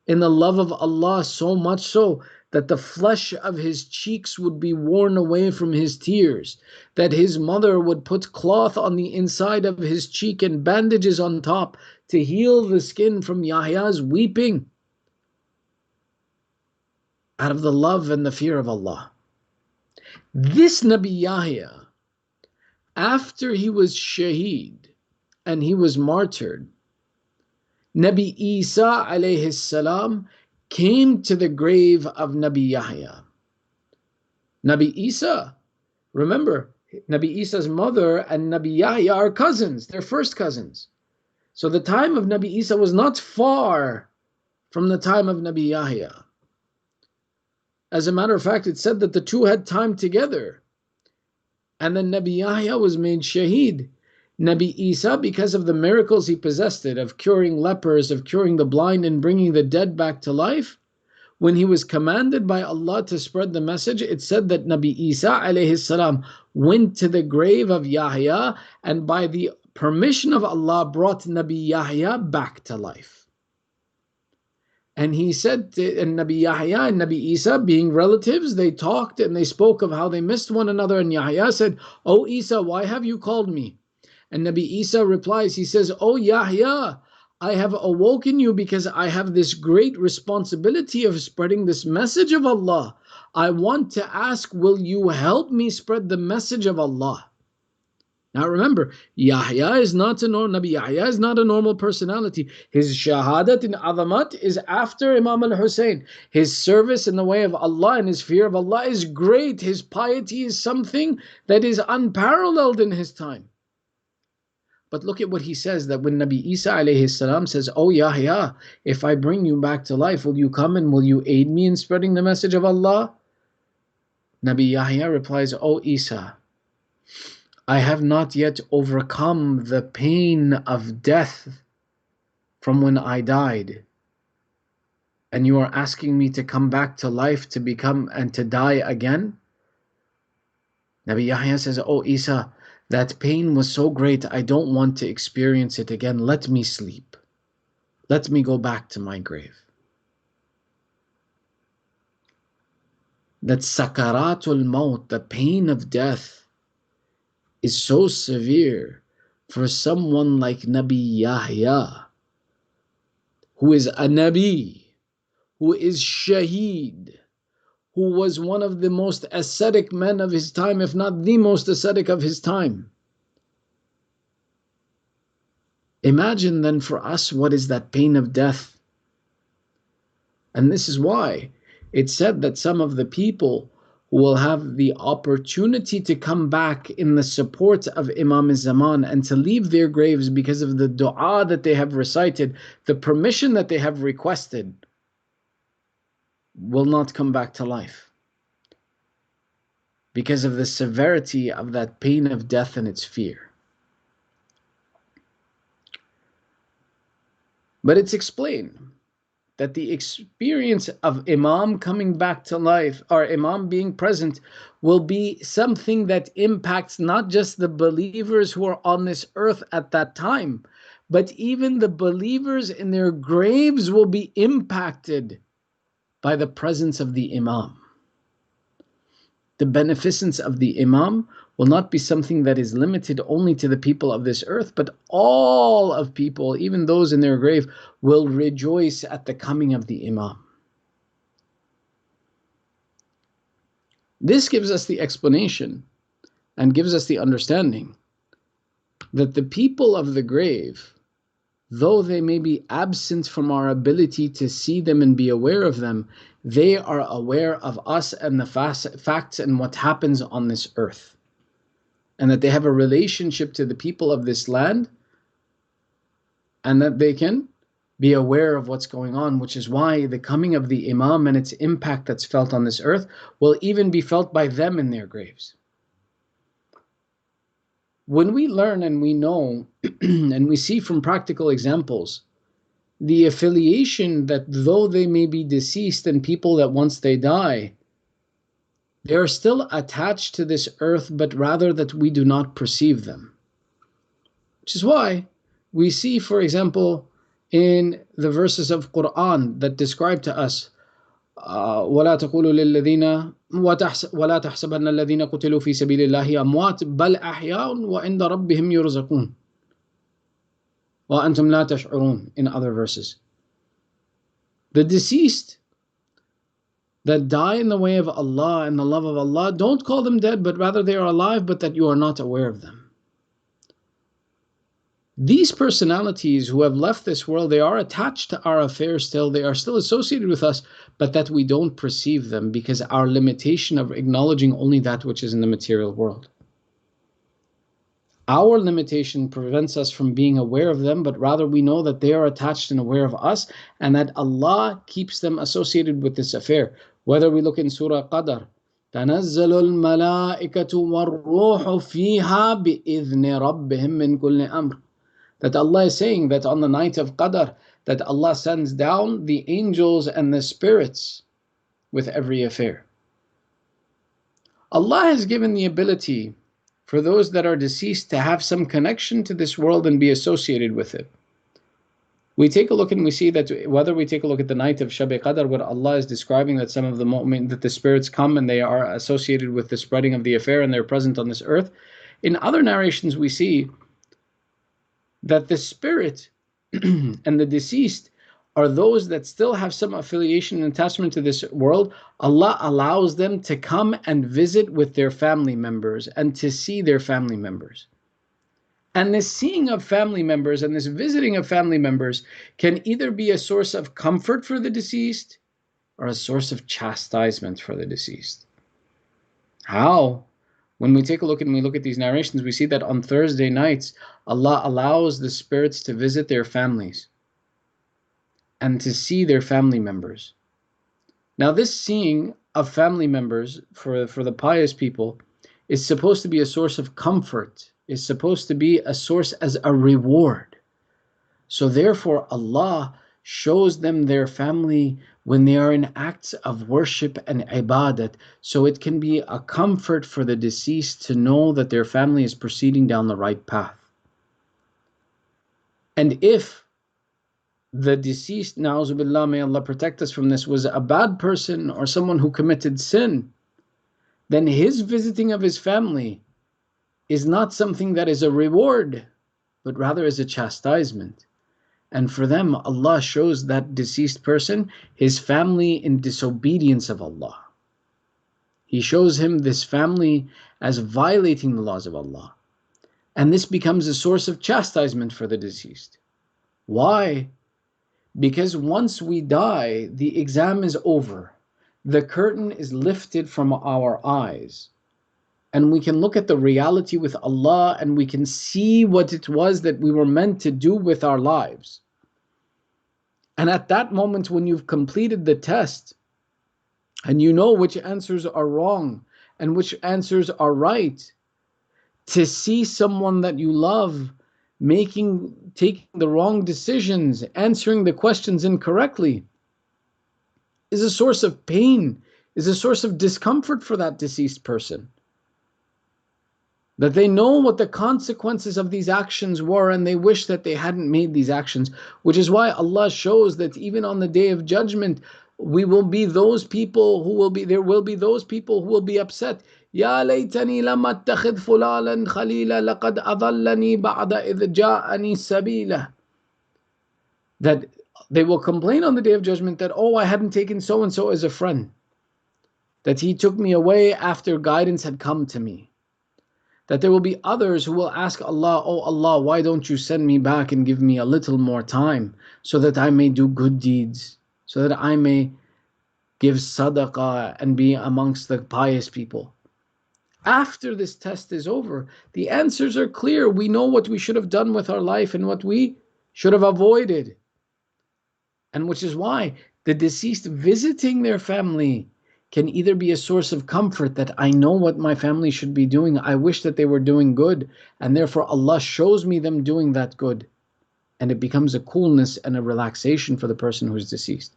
in the love of Allah so much so that the flesh of his cheeks would be worn away from his tears, that his mother would put cloth on the inside of his cheek and bandages on top to heal the skin from Yahya's weeping out of the love and the fear of Allah. This Nabi Yahya, after he was shaheed and he was martyred, Nabi Isa alayhi salam came to the grave of Nabi Yahya. Nabi Isa, remember, Nabi Isa's mother and Nabi Yahya are cousins, they're first cousins. So the time of Nabi Isa was not far from the time of Nabi Yahya. As a matter of fact, it said that the two had time together. And then Nabi Yahya was made shaheed. Nabi Isa, because of the miracles he possessed of curing lepers, of curing the blind and bringing the dead back to life, when he was commanded by Allah to spread the message, it said that Nabi Isa alayhi salam went to the grave of Yahya and by the permission of Allah brought Nabi Yahya back to life. And he said, and Nabi Yahya and Nabi Isa, being relatives, they talked and they spoke of how they missed one another. And Yahya said, "O Isa, why have you called me?" And Nabi Isa replies, he says, "O Yahya, I have awoken you because I have this great responsibility of spreading this message of Allah. I want to ask, will you help me spread the message of Allah?" Now remember, Yahya is not a Nabi Yahya is not a normal personality. His shahadat in azamat is after Imam al-Hussein. His service in the way of Allah and his fear of Allah is great. His piety is something that is unparalleled in his time. But look at what he says, that when Nabi Isa alayhi salam says, "Oh Yahya, if I bring you back to life, will you come and will you aid me in spreading the message of Allah?" Nabi Yahya replies, "Oh Isa, I have not yet overcome the pain of death from when I died. And you are asking me to come back to life, to become and to die again?" Nabi Yahya says, "Oh Isa, that pain was so great, I don't want to experience it again. Let me sleep. Let me go back to my grave." That sakaratul maut, the pain of death, is so severe for someone like Nabi Yahya, who is a Nabi, who is Shaheed, who was one of the most ascetic men of his time, if not the most ascetic of his time. Imagine then for us, what is that pain of death? And this is why it's said that some of the people who will have the opportunity to come back in the support of Imam al-Zaman and to leave their graves because of the dua that they have recited, the permission that they have requested, will not come back to life because of the severity of that pain of death and its fear. But it's explained that the experience of Imam coming back to life, or Imam being present, will be something that impacts not just the believers who are on this earth at that time, but even the believers in their graves will be impacted by the presence of the Imam. The beneficence of the Imam will not be something that is limited only to the people of this earth, but all of people, even those in their grave, will rejoice at the coming of the Imam. This gives us the explanation and gives us the understanding that the people of the grave, though they may be absent from our ability to see them and be aware of them, they are aware of us and the facts and what happens on this earth. And that they have a relationship to the people of this land, and that they can be aware of what's going on, which is why the coming of the Imam and its impact that's felt on this earth will even be felt by them in their graves. When we learn and we know and we see from practical examples the affiliation that though they may be deceased and people that once they die, they are still attached to this earth, but rather that we do not perceive them. Which is why we see, for example, in the verses of Quran that describe to us, وَلَا تَقُولُوا لِلَّذِينَ وَلَا تَحْسَبَنَّ الَّذِينَ قُتِلُوا فِي سَبِيلِ اللَّهِ أَمْوَاتٌ بَلْ أَحْيَاءٌ وَعِنْدَ رَبِّهِمْ يُرْزَقُونَ وَأَنْتُمْ لَا تَشْعُرُونَ, in other verses. The deceased that die in the way of Allah and the love of Allah, don't call them dead, but rather they are alive, but that you are not aware of them. These personalities who have left this world, they are attached to our affairs still, they are still associated with us, but that we don't perceive them because our limitation of acknowledging only that which is in the material world. Our limitation prevents us from being aware of them, but rather we know that they are attached and aware of us, and that Allah keeps them associated with this affair. Whether we look in Surah Qadr, تَنَزَّلُ الْمَلَائِكَةُ وَالرُّوحُ فِيهَا بِإِذْنِ رَبِّهِمْ مِنْ كُلِّ أَمْرٍ. That Allah is saying that on the night of Qadr, that Allah sends down the angels and the spirits with every affair. Allah has given the ability for those that are deceased to have some connection to this world and be associated with it. We take a look and we see that whether we take a look at the night of Shab Qadr, where Allah is describing that some of the mu'min, that the spirits come and they are associated with the spreading of the affair and they're present on this earth. In other narrations we see that the spirit and the deceased are those that still have some affiliation and attachment to this world. Allah allows them to come and visit with their family members and to see their family members. And this seeing of family members and this visiting of family members can either be a source of comfort for the deceased or a source of chastisement for the deceased. How? When we take a look and we look at these narrations, we see that on Thursday nights, Allah allows the spirits to visit their families and to see their family members. Now, this seeing of family members for the pious people is supposed to be a source of comfort, is supposed to be a source as a reward. So therefore, Allah shows them their family when they are in acts of worship and ibadat, so it can be a comfort for the deceased to know that their family is proceeding down the right path. And if the deceased, na'uzubillah, may Allah protect us from this, was a bad person or someone who committed sin, then his visiting of his family is not something that is a reward, but rather is a chastisement. And for them, Allah shows that deceased person his family in disobedience of Allah. He shows him this family as violating the laws of Allah. And this becomes a source of chastisement for the deceased. Why? Because once we die, the exam is over. The curtain is lifted from our eyes. And we can look at the reality with Allah, and we can see what it was that we were meant to do with our lives. And at that moment, when you've completed the test and you know which answers are wrong and which answers are right, to see someone that you love taking the wrong decisions, answering the questions incorrectly, is a source of pain, is a source of discomfort for that deceased person. That they know what the consequences of these actions were, and they wish that they hadn't made these actions. Which is why Allah shows that even on the Day of Judgment, there will be those people who will be upset. Ya laytani lam attakhidh fulanan khalila laqad adallani ba'da idh ja'ani sabila. That they will complain on the Day of Judgment that, oh, I hadn't taken so and so as a friend, that he took me away after guidance had come to me. That there will be others who will ask Allah, oh Allah, why don't you send me back and give me a little more time so that I may do good deeds, so that I may give sadaqah and be amongst the pious people. After this test is over, the answers are clear. We know what we should have done with our life and what we should have avoided. And which is why the deceased visiting their family can either be a source of comfort, that I know what my family should be doing, I wish that they were doing good, and therefore Allah shows me them doing that good. And it becomes a coolness and a relaxation for the person who is deceased.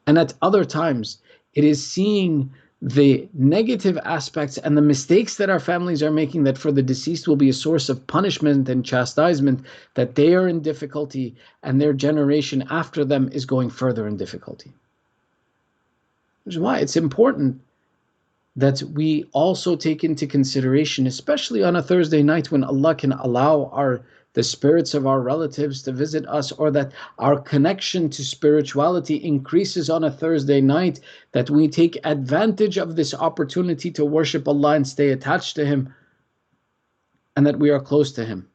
And at other times, it is seeing the negative aspects and the mistakes that our families are making that for the deceased will be a source of punishment and chastisement, that they are in difficulty and their generation after them is going further in difficulty. Which is why it's important that we also take into consideration, especially on a Thursday night when Allah can allow the spirits of our relatives to visit us, or that our connection to spirituality increases on a Thursday night, that we take advantage of this opportunity to worship Allah and stay attached to Him, and that we are close to Him.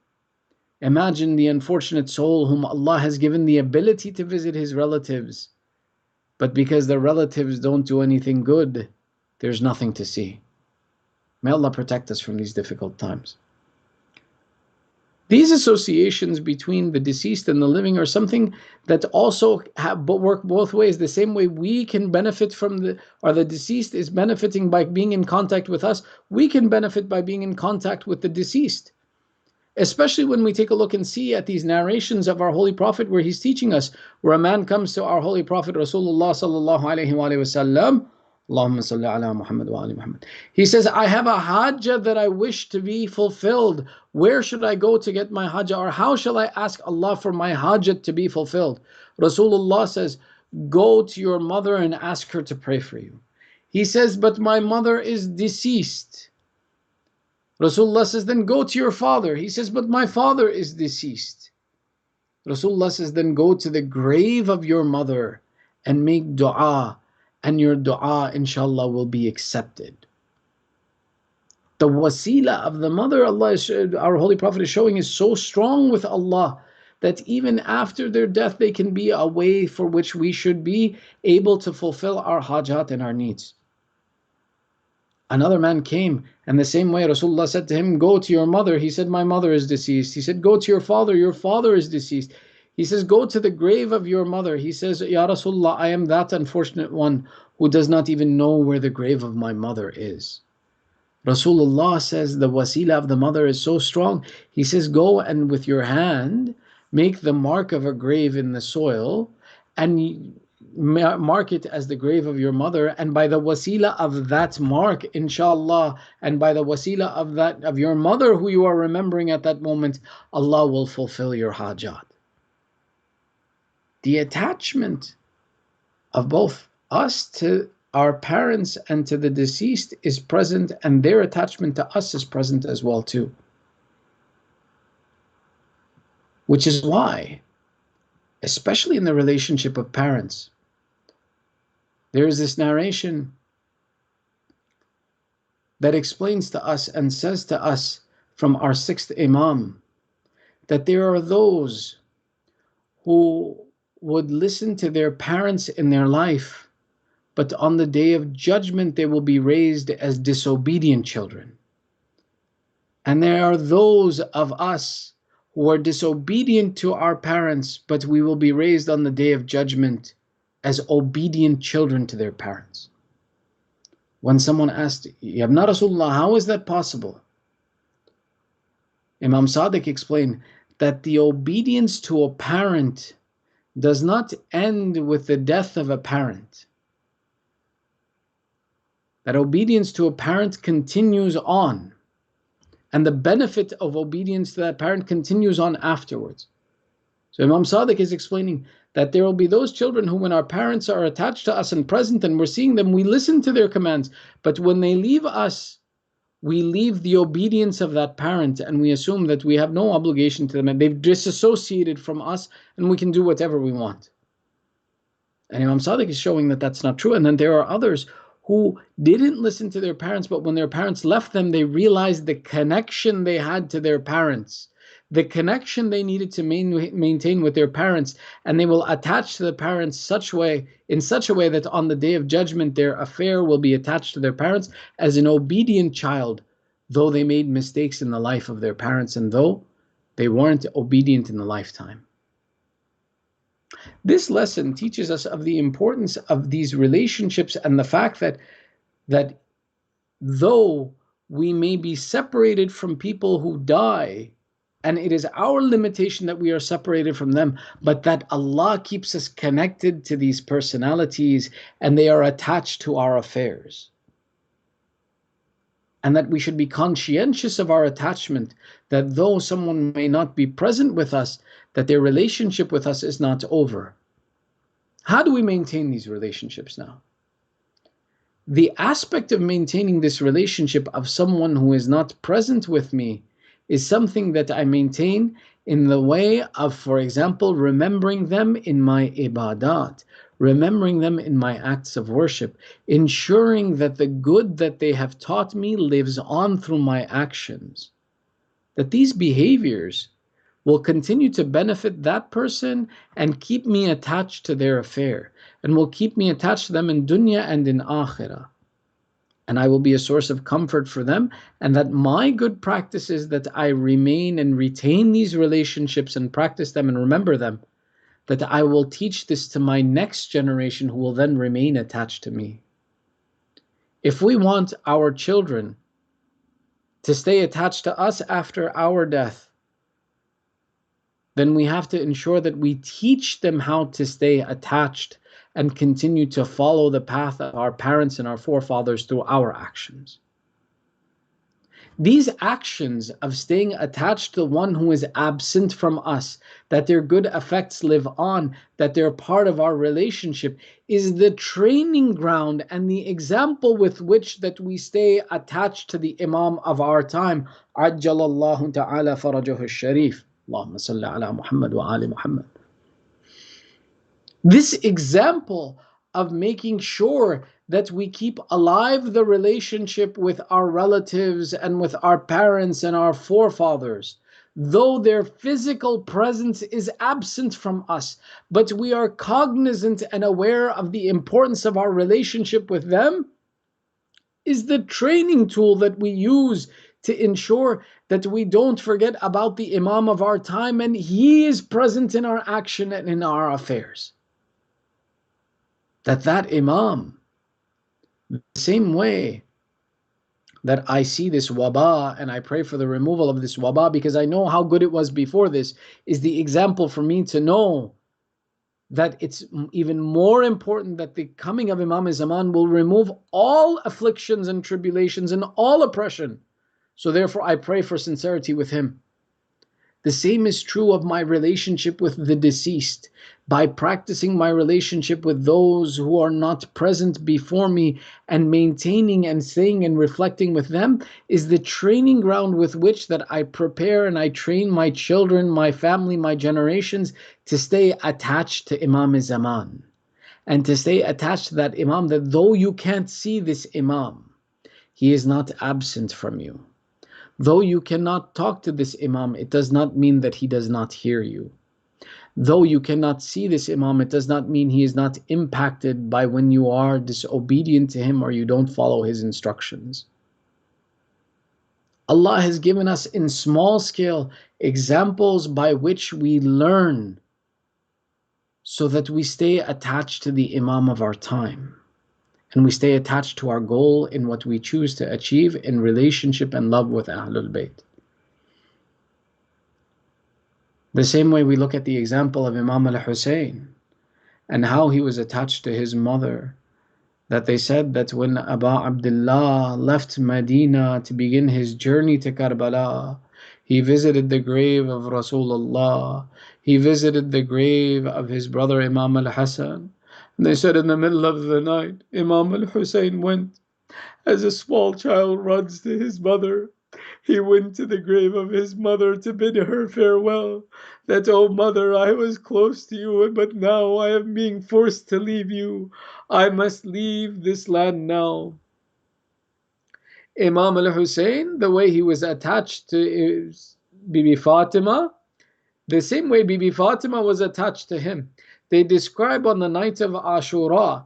Imagine the unfortunate soul whom Allah has given the ability to visit his relatives, but because the relatives don't do anything good, there's nothing to see. May Allah protect us from these difficult times. These associations between the deceased and the living are something that also work both ways. The same way we can benefit from the deceased is benefiting by being in contact with us, we can benefit by being in contact with the deceased. Especially when we take a look and see at these narrations of our Holy Prophet, where he's teaching us, where a man comes to our Holy Prophet Rasulullah sallallahu alayhi wa sallam, Allahumma salli ala Muhammad wa ali Muhammad. He says, I have a hajjah that I wish to be fulfilled. Where should I go to get my hajjah? Or how shall I ask Allah for my hajjah to be fulfilled? Rasulullah says, go to your mother and ask her to pray for you. He says, but my mother is deceased. Rasulullah says, then go to your father. He says, but my father is deceased. Rasulullah says, then go to the grave of your mother and make dua, and your dua inshallah will be accepted. The wasila of the mother, our Holy Prophet is showing, is so strong with Allah that even after their death they can be a way for which we should be able to fulfill our hajat and our needs. Another man came, and the same way Rasulullah said to him, go to your mother. He said, my mother is deceased. He said, go to your father is deceased. He says, go to the grave of your mother. He says, Ya Rasulullah, I am that unfortunate one who does not even know where the grave of my mother is. Rasulullah says the wasila of the mother is so strong. He says, go and with your hand make the mark of a grave in the soil and mark it as the grave of your mother, and by the wasila of that mark, inshallah, and by the wasila of your mother who you are remembering at that moment, Allah will fulfill your hajat. The attachment of both us to our parents and to the deceased is present, and their attachment to us is present as well too. Which is why, especially in the relationship of parents, there is this narration that explains to us and says to us from our sixth Imam that there are those who would listen to their parents in their life, but on the day of judgment they will be raised as disobedient children. And there are those of us who are disobedient to our parents, but we will be raised on the day of judgment as obedient children to their parents. When someone asked, Ya Ibn Rasulullah, how is that possible? Imam Sadiq explained that the obedience to a parent does not end with the death of a parent. That obedience to a parent continues on, and the benefit of obedience to that parent continues on afterwards. So Imam Sadiq is explaining that there will be those children who, when our parents are attached to us and present and we're seeing them, we listen to their commands, but when they leave us, we leave the obedience of that parent and we assume that we have no obligation to them and they've disassociated from us and we can do whatever we want. And Imam Sadiq is showing that that's not true. And then there are others who didn't listen to their parents, but when their parents left them, they realized the connection they had to their parents, the connection they needed to maintain with their parents, and they will attach to the parents in such a way that on the day of judgment, their affair will be attached to their parents as an obedient child, though they made mistakes in the life of their parents and though they weren't obedient in the lifetime. This lesson teaches us of the importance of these relationships and the fact that though we may be separated from people who die, and it is our limitation that we are separated from them, but that Allah keeps us connected to these personalities and they are attached to our affairs. And that we should be conscientious of our attachment, that though someone may not be present with us, that their relationship with us is not over. How do we maintain these relationships now? The aspect of maintaining this relationship of someone who is not present with me is something that I maintain in the way of, for example, remembering them in my ibadat, remembering them in my acts of worship, ensuring that the good that they have taught me lives on through my actions. That these behaviors will continue to benefit that person and keep me attached to their affair, and will keep me attached to them in dunya and in akhirah. And I will be a source of comfort for them, and that my good practice is that I remain and retain these relationships and practice them and remember them, that I will teach this to my next generation who will then remain attached to me. If we want our children to stay attached to us after our death, then we have to ensure that we teach them how to stay attached and continue to follow the path of our parents and our forefathers through our actions. These actions of staying attached to one who is absent from us, that their good effects live on, that they're part of our relationship, is the training ground and the example with which that we stay attached to the Imam of our time. Ajjalallahu ta'ala farajahu al-sharif. Allahumma salli ala Muhammad wa ali Muhammad. This example of making sure that we keep alive the relationship with our relatives and with our parents and our forefathers, though their physical presence is absent from us, but we are cognizant and aware of the importance of our relationship with them, is the training tool that we use to ensure that we don't forget about the Imam of our time, and he is present in our action and in our affairs. That Imam, the same way that I see this waba and I pray for the removal of this waba because I know how good it was before this, is the example for me to know that it's even more important that the coming of Imam Zaman will remove all afflictions and tribulations and all oppression. So therefore I pray for sincerity with him. The same is true of my relationship with the deceased. By practicing my relationship with those who are not present before me and maintaining and staying and reflecting with them is the training ground with which that I prepare and I train my children, my family, my generations to stay attached to Imam Zaman and to stay attached to that Imam, that though you can't see this Imam, he is not absent from you. Though you cannot talk to this Imam, it does not mean that he does not hear you. Though you cannot see this Imam, it does not mean he is not impacted by when you are disobedient to him or you don't follow his instructions. Allah has given us in small scale examples by which we learn so that we stay attached to the Imam of our time. And we stay attached to our goal in what we choose to achieve in relationship and love with Ahlul Bayt. The same way we look at the example of Imam al-Hussain and how he was attached to his mother, that they said that when Abu Abdullah left Medina to begin his journey to Karbala, he visited the grave of Rasulullah, he visited the grave of his brother Imam al-Hassan. And they said in the middle of the night, Imam al-Hussain went, as a small child runs to his mother. He went to the grave of his mother to bid her farewell. That, oh mother, I was close to you, but now I am being forced to leave you. I must leave this land now. Imam al-Hussain, the way he was attached to Bibi Fatima, the same way Bibi Fatima was attached to him. They describe on the night of Ashura,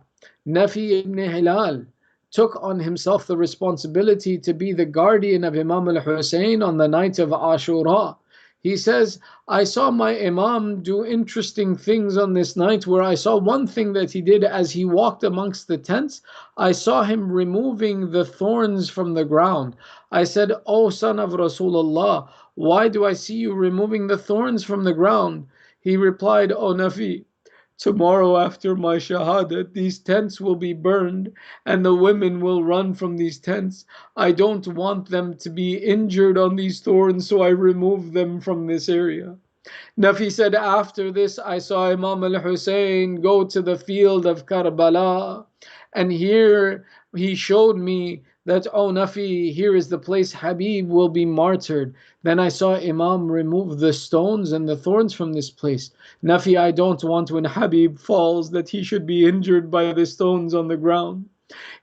Nafi ibn Hilal took on himself the responsibility to be the guardian of Imam al-Hussain on the night of Ashura. He says, I saw my Imam do interesting things on this night, where I saw one thing that he did as he walked amongst the tents. I saw him removing the thorns from the ground. I said, O son of Rasulullah, why do I see you removing the thorns from the ground? He replied, O Nafi, tomorrow after my shahadat, these tents will be burned and the women will run from these tents. I don't want them to be injured on these thorns, so I remove them from this area. Nafi said, after this I saw Imam al-Hussain go to the field of Karbala, and here he showed me that, oh Nafi, here is the place Habib will be martyred. Then I saw Imam remove the stones and the thorns from this place. Nafi, I don't want when Habib falls that he should be injured by the stones on the ground.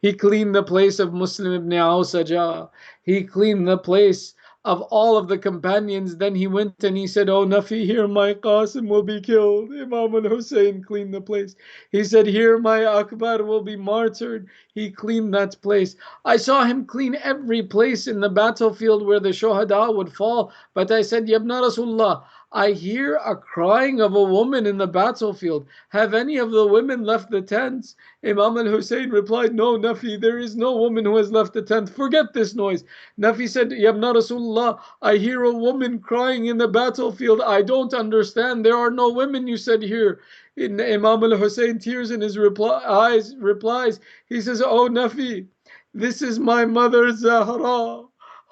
He cleaned the place of Muslim ibn Awsaja. He cleaned the place of all of the companions. Then he went and he said, oh Nafi, here my Qasim will be killed. Imam al-Hussain cleaned the place. He said, here my Akbar will be martyred. He cleaned that place. I saw him clean every place in the battlefield where the Shuhada would fall. But I said, Yabna Rasulullah, I hear a crying of a woman in the battlefield. Have any of the women left the tents? Imam al-Hussain replied, no, Nafi, there is no woman who has left the tent. Forget this noise. Nafi said, Yabna Rasulullah, I hear a woman crying in the battlefield. I don't understand. There are no women, you said here. Imam al-Hussain, tears in his eyes, replies, he says, oh Nafi, this is my mother Zahra,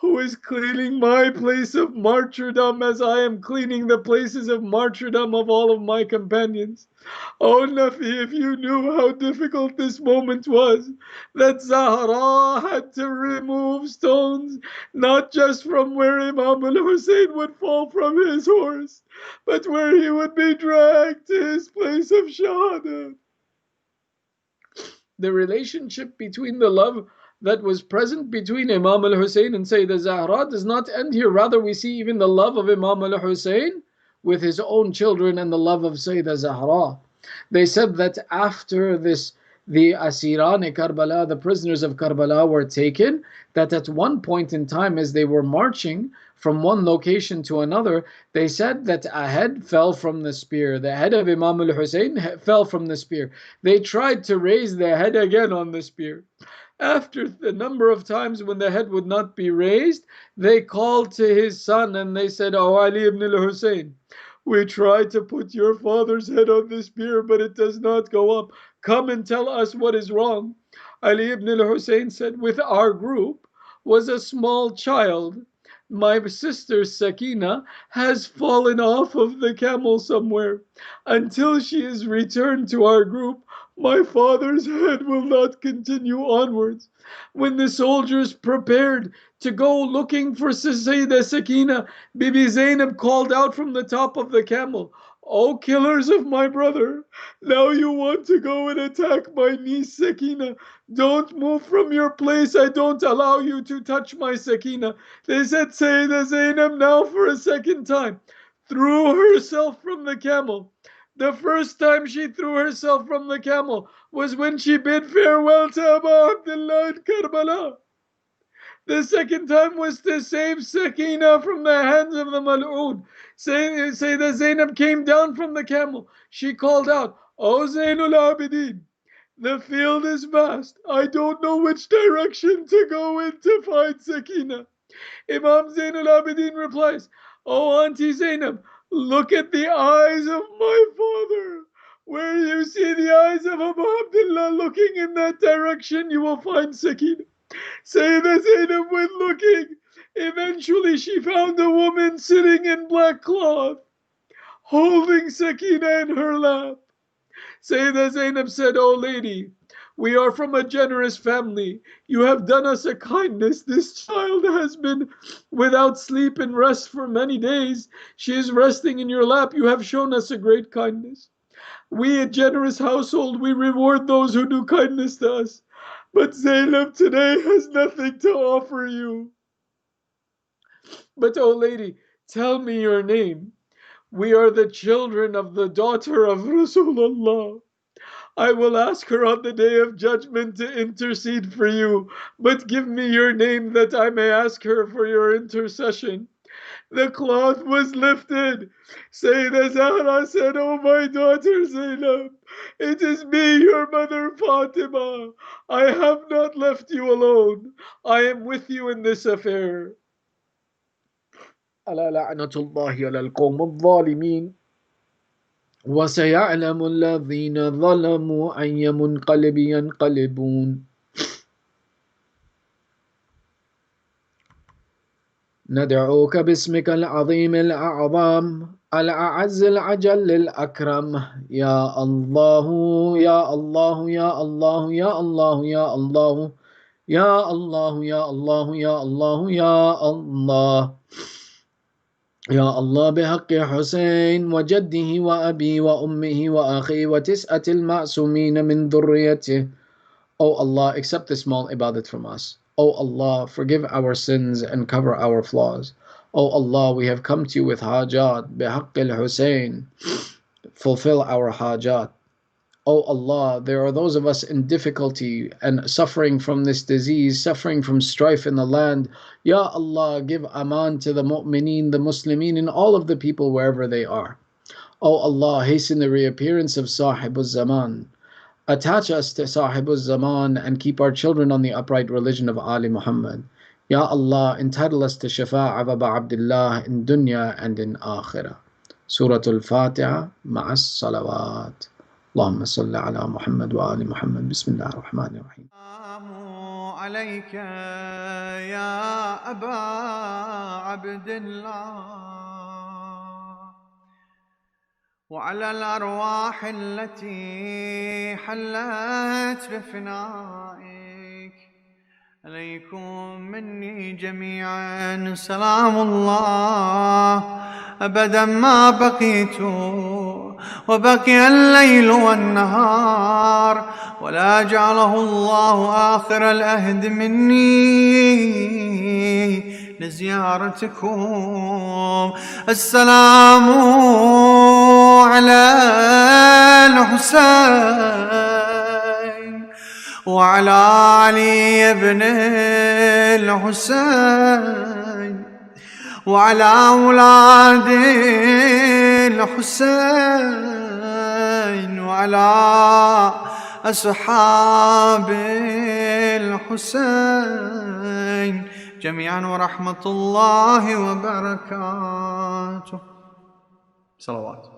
who is cleaning my place of martyrdom as I am cleaning the places of martyrdom of all of my companions. Oh Nafi, if you knew how difficult this moment was, that Zahra had to remove stones, not just from where Imam al-Hussain would fall from his horse, but where he would be dragged to his place of shahada. The relationship between the love that was present between Imam al-Hussain and Sayyidah Zahra does not end here. Rather, we see even the love of Imam al-Hussain with his own children and the love of Sayyidah Zahra. They said that after this the Asiran Karbala, the prisoners of Karbala, were taken, that at one point in time, as they were marching from one location to another, they said that a head fell from the spear. The head of Imam al-Hussain fell from the spear. They tried to raise the head again on the spear. After the number of times when the head would not be raised, they called to his son and they said, "O Ali ibn al-Hussein, we tried to put your father's head on the spear, but it does not go up. Come and tell us what is wrong." Ali ibn al-Hussein said, "With our group was a small child. My sister Sakina has fallen off of the camel somewhere. Until she is returned to our group, my father's head will not continue onwards." When the soldiers prepared to go looking for Sayyidah Sakina, Bibi Zainab called out from the top of the camel, "O killers of my brother, now you want to go and attack my niece Sakina. Don't move from your place. I don't allow you to touch my Sakina." They said Sayyidah Zainab now for a second time threw herself from the camel. The first time she threw herself from the camel was when she bid farewell to Abu Abdullah in Karbala. The second time was to save Sakina from the hands of the Mal'oon. Sayyidah Zainab came down from the camel. She called out, "O Zainul Abidin, the field is vast. I don't know which direction to go in to find Sakina." Imam Zainul Abidin replies, "Oh, Auntie Zainab, look at the eyes of my father. Where you see the eyes of Abu Abdullah looking in that direction, you will find Sakina." Sayyidah Zainab went looking. Eventually she found a woman sitting in black cloth, holding Sakina in her lap. Sayyidah Zainab said, "O lady, we are from a generous family. You have done us a kindness. This child has been without sleep and rest for many days. She is resting in your lap. You have shown us a great kindness. We, a generous household, we reward those who do kindness to us. But Zainab today has nothing to offer you. But, O lady, tell me your name. We are the children of the daughter of Rasulullah. I will ask her on the day of judgment to intercede for you, but give me your name that I may ask her for your intercession." The cloth was lifted. Sayyidah Zahra said, "Oh, my daughter Zainab, it is me, your mother Fatima. I have not left you alone. I am with you in this affair." ألا لعنة الله على القوم الظالمين وسيعلم الذين ظلموا أي منقلب ينقلبون. ندعوك باسمك العظيم الأعظم الأعز الأجل الأكرم يا الله يا الله يا الله يا الله يا الله يا الله يا الله يا الله يا الله يا الله بحق حسين وجده وأبي وأمه وأخي وتسعة المعصومين من ذريته. O Allah, accept this small ibadat from us. O Allah, forgive our sins and cover our flaws. O Allah, we have come to you with hajat, bihaqq al-Hussein. Fulfill our hajat. O Allah, there are those of us in difficulty and suffering from this disease, suffering from strife in the land. Ya Allah, give aman to the mu'mineen, the Muslimin, and all of the people wherever they are. O Allah, hasten the reappearance of Sahibul Zaman. Attach us to Sahibul Zaman and keep our children on the upright religion of Ali Muhammad. Ya Allah, entitle us to Shafa'ah of Abu Abdullah in dunya and in akhirah. Surah Al-Fatiha ma'as salawat. اللهم صل على محمد وآل محمد. بسم الله الرحمن الرحيم. عليك يا أبا عبد الله وعلى الأرواح التي حلت بفنائك. عليكم مني جميعا سلام الله أبدا ما بقيت وبقي الليل والنهار، ولا جعله الله آخر العهد مني لزيارتكم. السلام على الحسين وعلى علي بن الحسين وعلى أولاد الحسين وعلى أصحاب الحسين جميعا ورحمة الله وبركاته. صلوات.